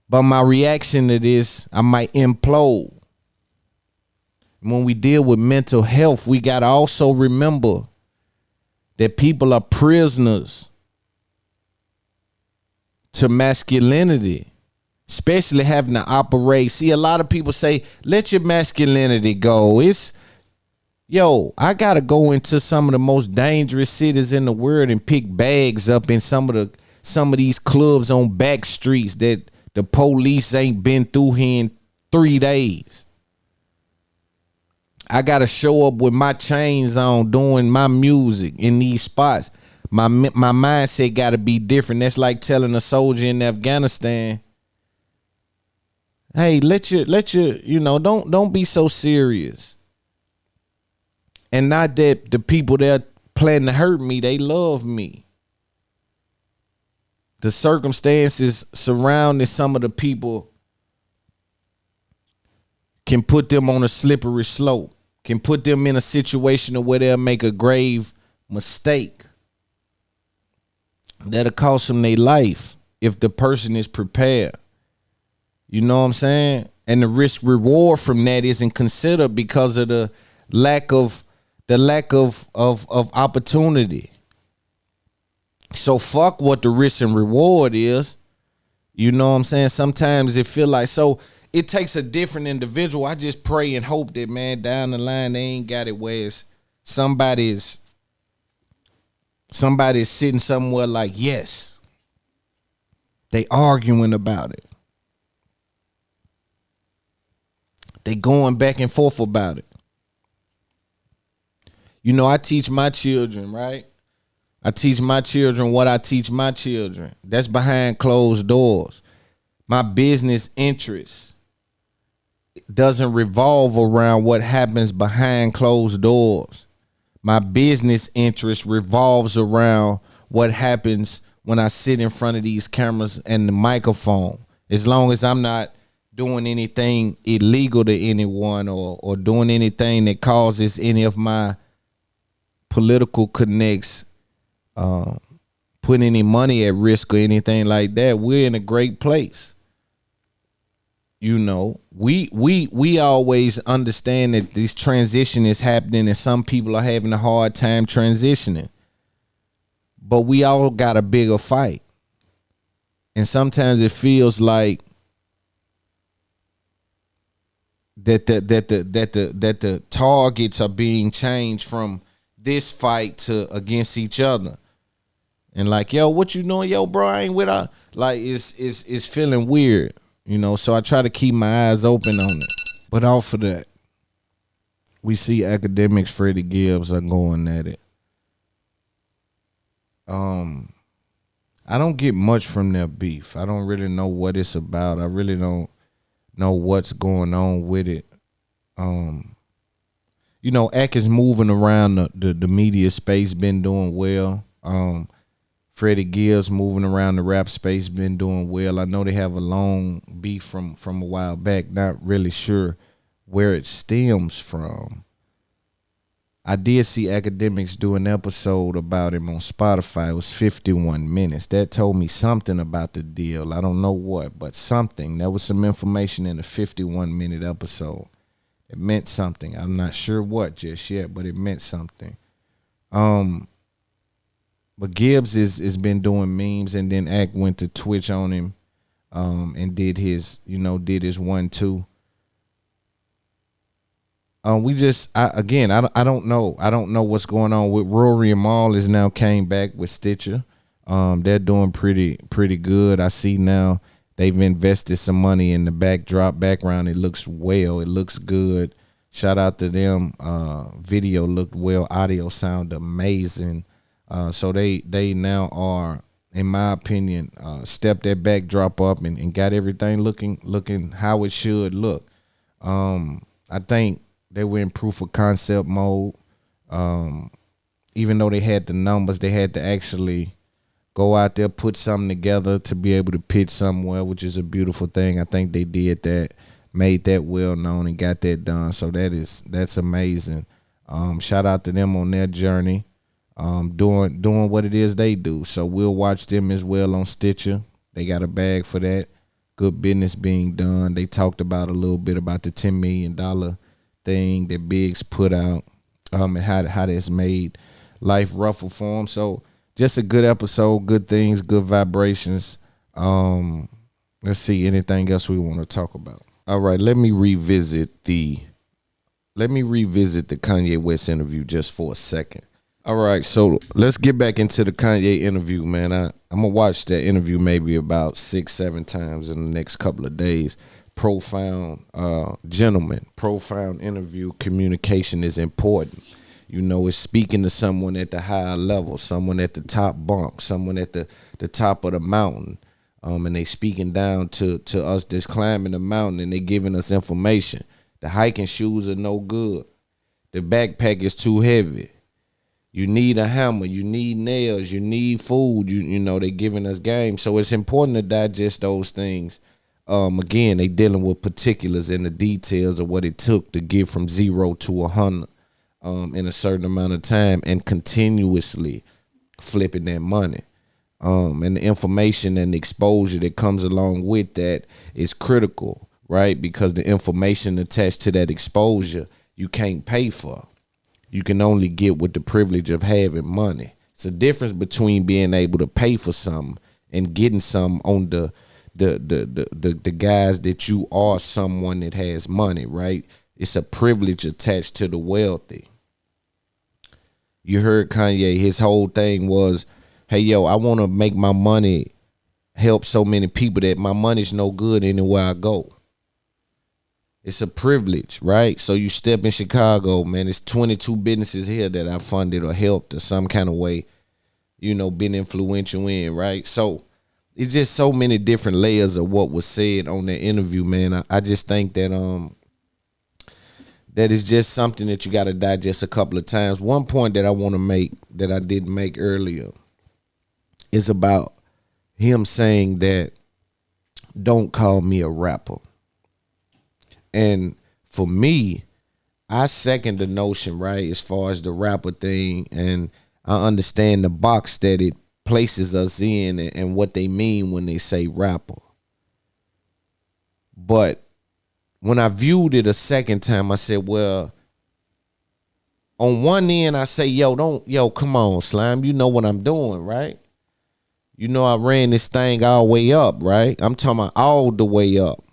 But my reaction to this, I might implode. When we deal with mental health, we got to also remember that people are prisoners to masculinity, especially having to operate. See, a lot of people say, let your masculinity go. I got to go into some of the most dangerous cities in the world and pick bags up in some of these clubs on back streets that the police ain't been through here in 3 days. I got to show up with my chains on doing my music in these spots. My mindset got to be different. That's like telling a soldier in Afghanistan, hey, let your don't be so serious. And not that the people that plan to hurt me, they love me. The circumstances surrounding some of the people can put them on a slippery slope, can put them in a situation where they'll make a grave mistake that'll cost them their life if the person is prepared. You know what I'm saying? And the risk reward from that isn't considered because of the lack of opportunity. So fuck what the risk and reward is. You know what I'm saying? Sometimes it feel like, so it takes a different individual. I just pray and hope that, man, down the line they ain't got it where it's somebody's sitting somewhere like, yes, they arguing about it. They going back and forth about it. You know, I teach my children, right? I teach my children what I teach my children. That's behind closed doors. My business interest doesn't revolve around what happens behind closed doors. My business interest revolves around what happens when I sit in front of these cameras and the microphone. As long as I'm not doing anything illegal to anyone or doing anything that causes any of my political connects, put any money at risk or anything like that, we're in a great place. You know, we always understand that this transition is happening and some people are having a hard time transitioning. But we all got a bigger fight. And sometimes it feels like that the targets are being changed from this fight to against each other. And like, yo, what you doing? Yo, bro, I ain't with her. Like, it's feeling weird, you know, so I try to keep my eyes open on it. But off of that, we see Academics Freddie Gibbs are going at it. I don't get much from their beef. I don't really know what it's about. I really don't know what's going on with it. You know, Ack is moving around the media space, been doing well. Freddie Gibbs moving around the rap space, been doing well. I know they have a long beef from a while back. Not really sure where it stems from. I did see Academics do an episode about him on Spotify. It was 51 minutes. That told me something about the deal. I don't know what, but something. There was some information in the 51-minute episode. It meant something. I'm not sure what just yet, but it meant something. But Gibbs is been doing memes, and then Ack went to Twitch on him, and did his 1-2. I don't know. I don't know what's going on with Rory and Maul. Is now came back with Stitcher. They're doing pretty good. I see now they've invested some money in the background. It looks well. It looks good. Shout out to them. Video looked well. Audio sound amazing. So they now are, in my opinion, stepped that backdrop up and got everything looking how it should look. I think they were in proof of concept mode. Even though they had the numbers, they had to actually go out there, put something together to be able to pitch somewhere, which is a beautiful thing. I think they did that, made that well known and got that done. So that's amazing. Shout out to them on their journey. doing what it is they do. So we'll watch them as well on Stitcher. They got a bag for that. Good business being done. They talked about a little bit about the $10 million thing that Biggs put out, and how that's made life rougher for him. So just a good episode, good things, good vibrations. Let's see, anything else we want to talk about. All right, let me revisit the Kanye West interview just for a second. All right, so let's get back into the Kanye interview, man. I'm gonna watch that interview maybe about 6-7 times in the next couple of days. Profound gentleman, profound interview. Communication is important. You know, it's speaking to someone at the higher level, someone at the top bunk, someone at the top of the mountain. And they speaking down to us that's climbing the mountain, and they giving us information. The hiking shoes are no good. The backpack is too heavy. You need a hammer. You need nails. You need food. You know, they giving us game. So it's important to digest those things. Again, they dealing with particulars and the details of what it took to get from 0 to 100 in a certain amount of time, and continuously flipping that money. And the information and the exposure that comes along with that is critical, right? Because the information attached to that exposure, you can't pay for. You can only get with the privilege of having money. It's a difference between being able to pay for something and getting some on the guise that you are someone that has money, right? It's a privilege attached to the wealthy. You heard Kanye, his whole thing was, hey, yo, I want to make my money help so many people that my money's no good anywhere I go. It's a privilege, right? So you step in Chicago, man, it's 22 businesses here that I funded or helped or some kind of way, you know, been influential in, right? So it's just so many different layers of what was said on that interview, man. I just think that that is just something that you got to digest a couple of times. One point that I want to make that I didn't make earlier is about him saying that, don't call me a rapper. And for me, I second the notion, right, as far as the rapper thing, and I understand the box that it places us in and what they mean when they say rapper. But when I viewed it a second time, I said, well, on one end, I say, yo, come on, Slime, you know what I'm doing, right? You know I ran this thing all the way up, right? I'm talking about all the way up.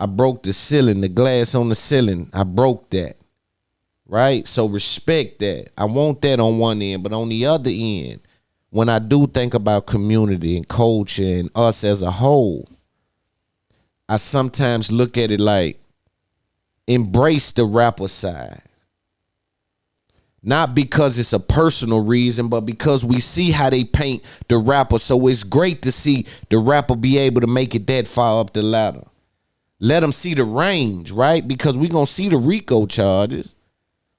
I broke the ceiling, the glass on the ceiling. I broke that, right? So respect that. I want that on one end, but on the other end, when I do think about community and culture and us as a whole, I sometimes look at it like, embrace the rapper side. Not because it's a personal reason, but because we see how they paint the rapper. So it's great to see the rapper be able to make it that far up the ladder. Let them see the range, right? Because we're going to see the RICO charges.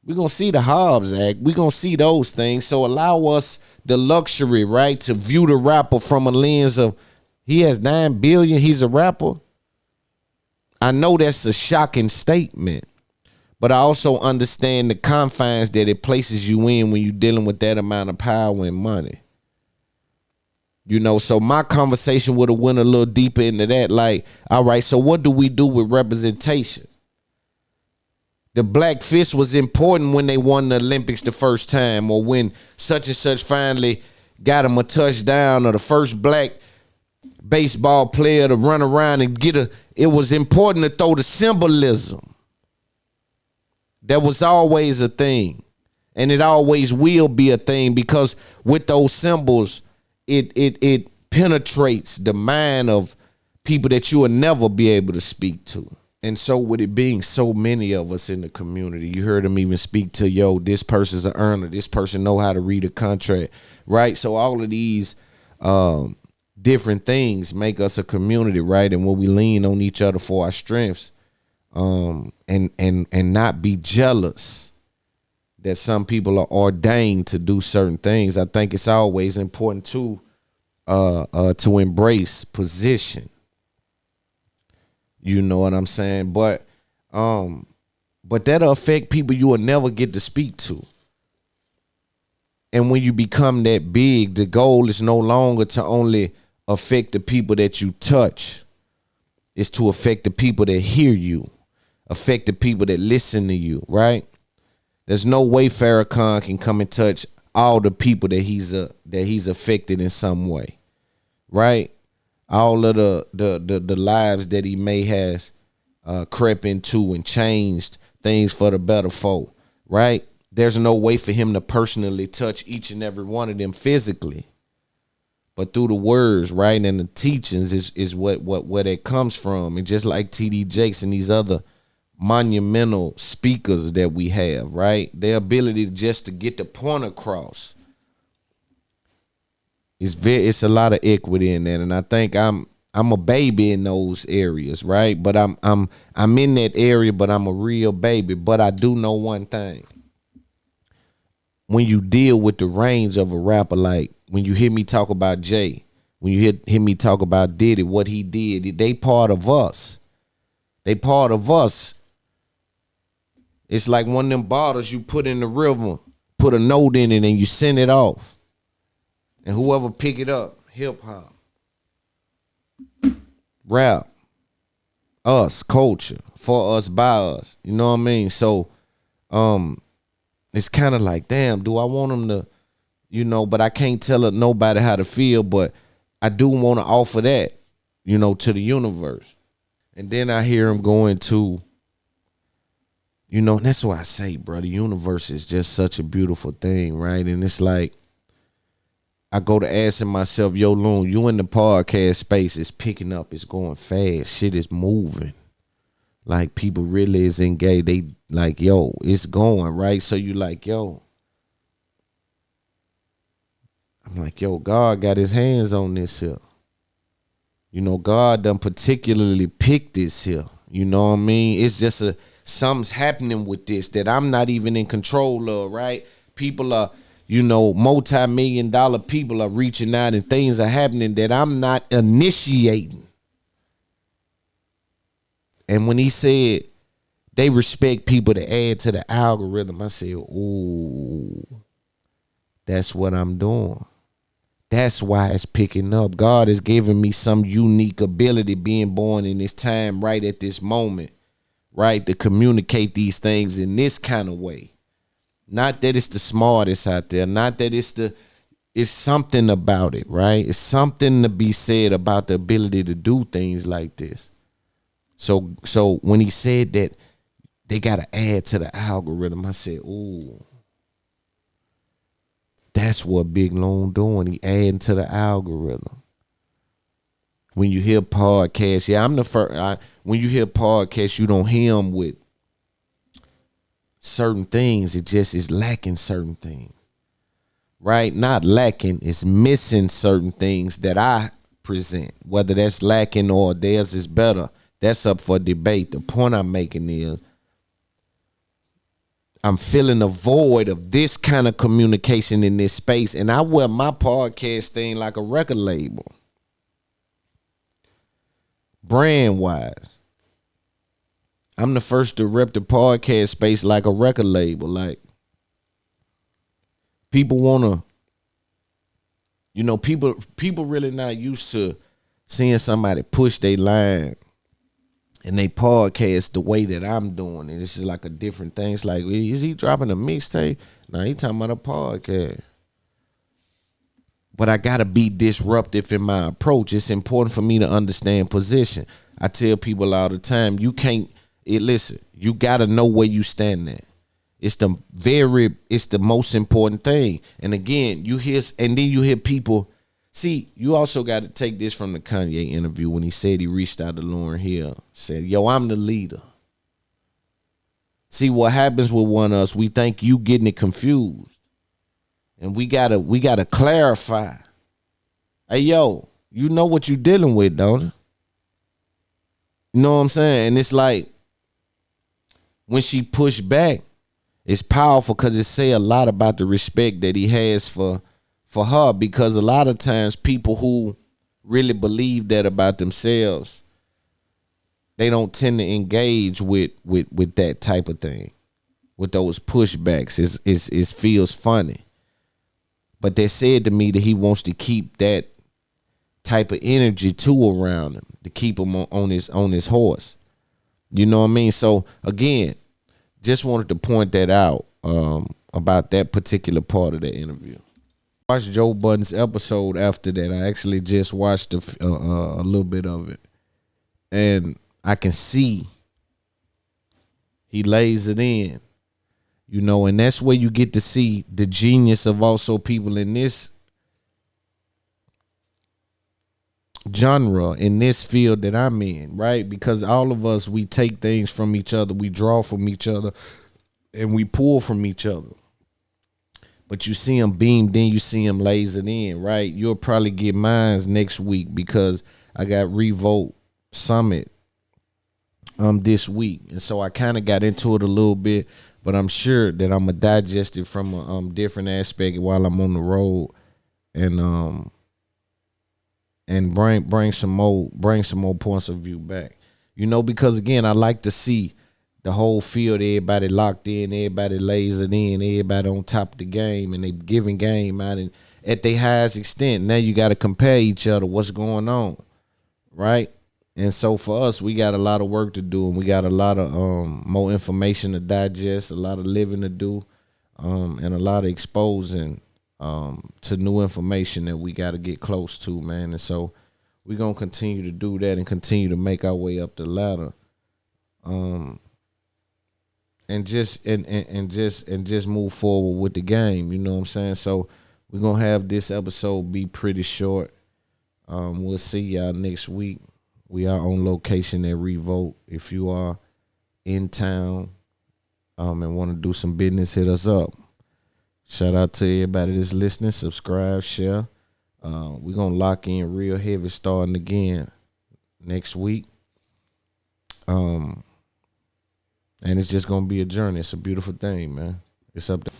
We're going to see the Hobbs Act. We're going to see those things. So allow us the luxury, right, to view the rapper from a lens of, he has 9 billion, he's a rapper. I know that's a shocking statement, but I also understand the confines that it places you in when you're dealing with that amount of power and money. You know, so my conversation would have went a little deeper into that. Like, all right, so what do we do with representation? The black fist was important when they won the Olympics the first time, or when such and such finally got them a touchdown, or the first black baseball player to run around and it was important to throw the symbolism. That was always a thing. And it always will be a thing, because with those symbols, it penetrates the mind of people that you will never be able to speak to. And so with it being so many of us in the community, you heard him even speak to, yo, this person's an earner, this person know how to read a contract, right? So all of these different things make us a community, right? And when we lean on each other for our strengths, and not be jealous that some people are ordained to do certain things. I think it's always important to embrace position. You know what I'm saying? But that'll affect people you will never get to speak to. And when you become that big, the goal is no longer to only affect the people that you touch. It's to affect the people that hear you, affect the people that listen to you, right? There's no way Farrakhan can come and touch all the people that he's affected in some way, right? All of the lives that he may has crept into and changed things for the better folk, right? There's no way for him to personally touch each and every one of them physically, but through the words, right, and the teachings is where that comes from. And just like T.D. Jakes and these other monumental speakers that we have, right, their ability just to get the point across it's a lot of equity in that. And I think I'm a baby in those areas, right? But I'm in that area, but I'm a real baby. But I do know one thing. When you deal with the range of a rapper, like when you hear me talk about Jay, when you hear me talk about Diddy, what he did, they part of us. They part of us. It's like one of them bottles you put in the river, put a note in it, and you send it off. And whoever pick it up, hip hop, rap, us, culture, for us, by us. You know what I mean? So it's kind of like, damn, do I want them to, you know, but I can't tell nobody how to feel, but I do want to offer that, you know, to the universe. And then I hear him going to, you know, and that's why I say, bro, the universe is just such a beautiful thing, right? And it's like, I go to asking myself, yo, Loon, you in the podcast space, it's picking up, it's going fast, shit is moving. Like, people really is engaged. They like, yo, it's going, right? So you like, yo. I'm like, yo, God got his hands on this here. You know, God done particularly picked this here. You know what I mean? It's just something's happening with this that I'm not even in control of, right? People are, you know, multi-million-dollar people are reaching out and things are happening that I'm not initiating. And when he said they respect people to add to the algorithm, I said, ooh, that's what I'm doing. That's why it's picking up. God has given me some unique ability being born in this time, right at this moment, right, to communicate these things in this kind of way. Not that it's the smartest out there, not that it's something about it, right? It's something to be said about the ability to do things like this. So when he said that they got to add to the algorithm, I said, ooh, that's what Big Loon doing. He adding to the algorithm. When you hear podcasts, yeah, I'm the first. When you hear podcasts, you don't hear them with certain things. It just is lacking certain things, right? Not lacking, it's missing certain things that I present. Whether that's lacking or theirs is better, that's up for debate. The point I'm making is I'm feeling a void of this kind of communication in this space, and I wear my podcast thing like a record label. Brand-wise, I'm the first to rep the podcast space like a record label. Like, people want to, you know, people really not used to seeing somebody push their line and they podcast the way that I'm doing it. This is like a different thing. It's like, is he dropping a mixtape? No, he talking about a podcast. But I got to be disruptive in my approach. It's important for me to understand position. I tell people all the time, you can't, listen, you got to know where you stand at. It's the most important thing. And again, you hear people, see, you also got to take this from the Kanye interview when he said he reached out to Lauryn Hill, said, yo, I'm the leader. See, what happens with one of us, we think you getting it confused. And we gotta clarify. Hey, yo, you know what you dealing with, don't you? You know what I'm saying? And it's like, when she pushed back, it's powerful because it say a lot about the respect that he has for her, because a lot of times people who really believe that about themselves, they don't tend to engage with that type of thing, with those pushbacks. It feels funny. But they said to me that he wants to keep that type of energy too around him, to keep him on his horse. You know what I mean? So again, just wanted to point that out about that particular part of the interview. I watched Joe Budden's episode after that. I actually just watched a little bit of it, and I can see he lays it in, you know, and that's where you get to see the genius of also people in this genre, in this field that I'm in, right? Because all of us, we take things from each other, we draw from each other, and we pull from each other. But you see him beam, then you see him lays it in, right? You'll probably get mines next week because I got Revolt Summit this week. And so I kind of got into it a little bit, but I'm sure that I'm gonna digest it from a different aspect while I'm on the road, and bring some more points of view back. You know, because again, I like to see the whole field, everybody locked in, everybody lays it in, everybody on top of the game, and they giving game out and at their highest extent. Now you got to compare each other, what's going on, right? And so for us, we got a lot of work to do, and we got a lot of more information to digest, a lot of living to do, and a lot of exposing to new information that we got to get close to, man. And so we're gonna continue to do that and continue to make our way up the ladder, and just move forward with the game. You know what I'm saying? So we're gonna have this episode be pretty short. We'll see y'all next week. We are on location at Revolt. If you are in town and want to do some business, hit us up. Shout out to everybody that's listening. Subscribe, share. We're going to lock in real heavy starting again next week. And it's just going to be a journey. It's a beautiful thing, man. It's up there.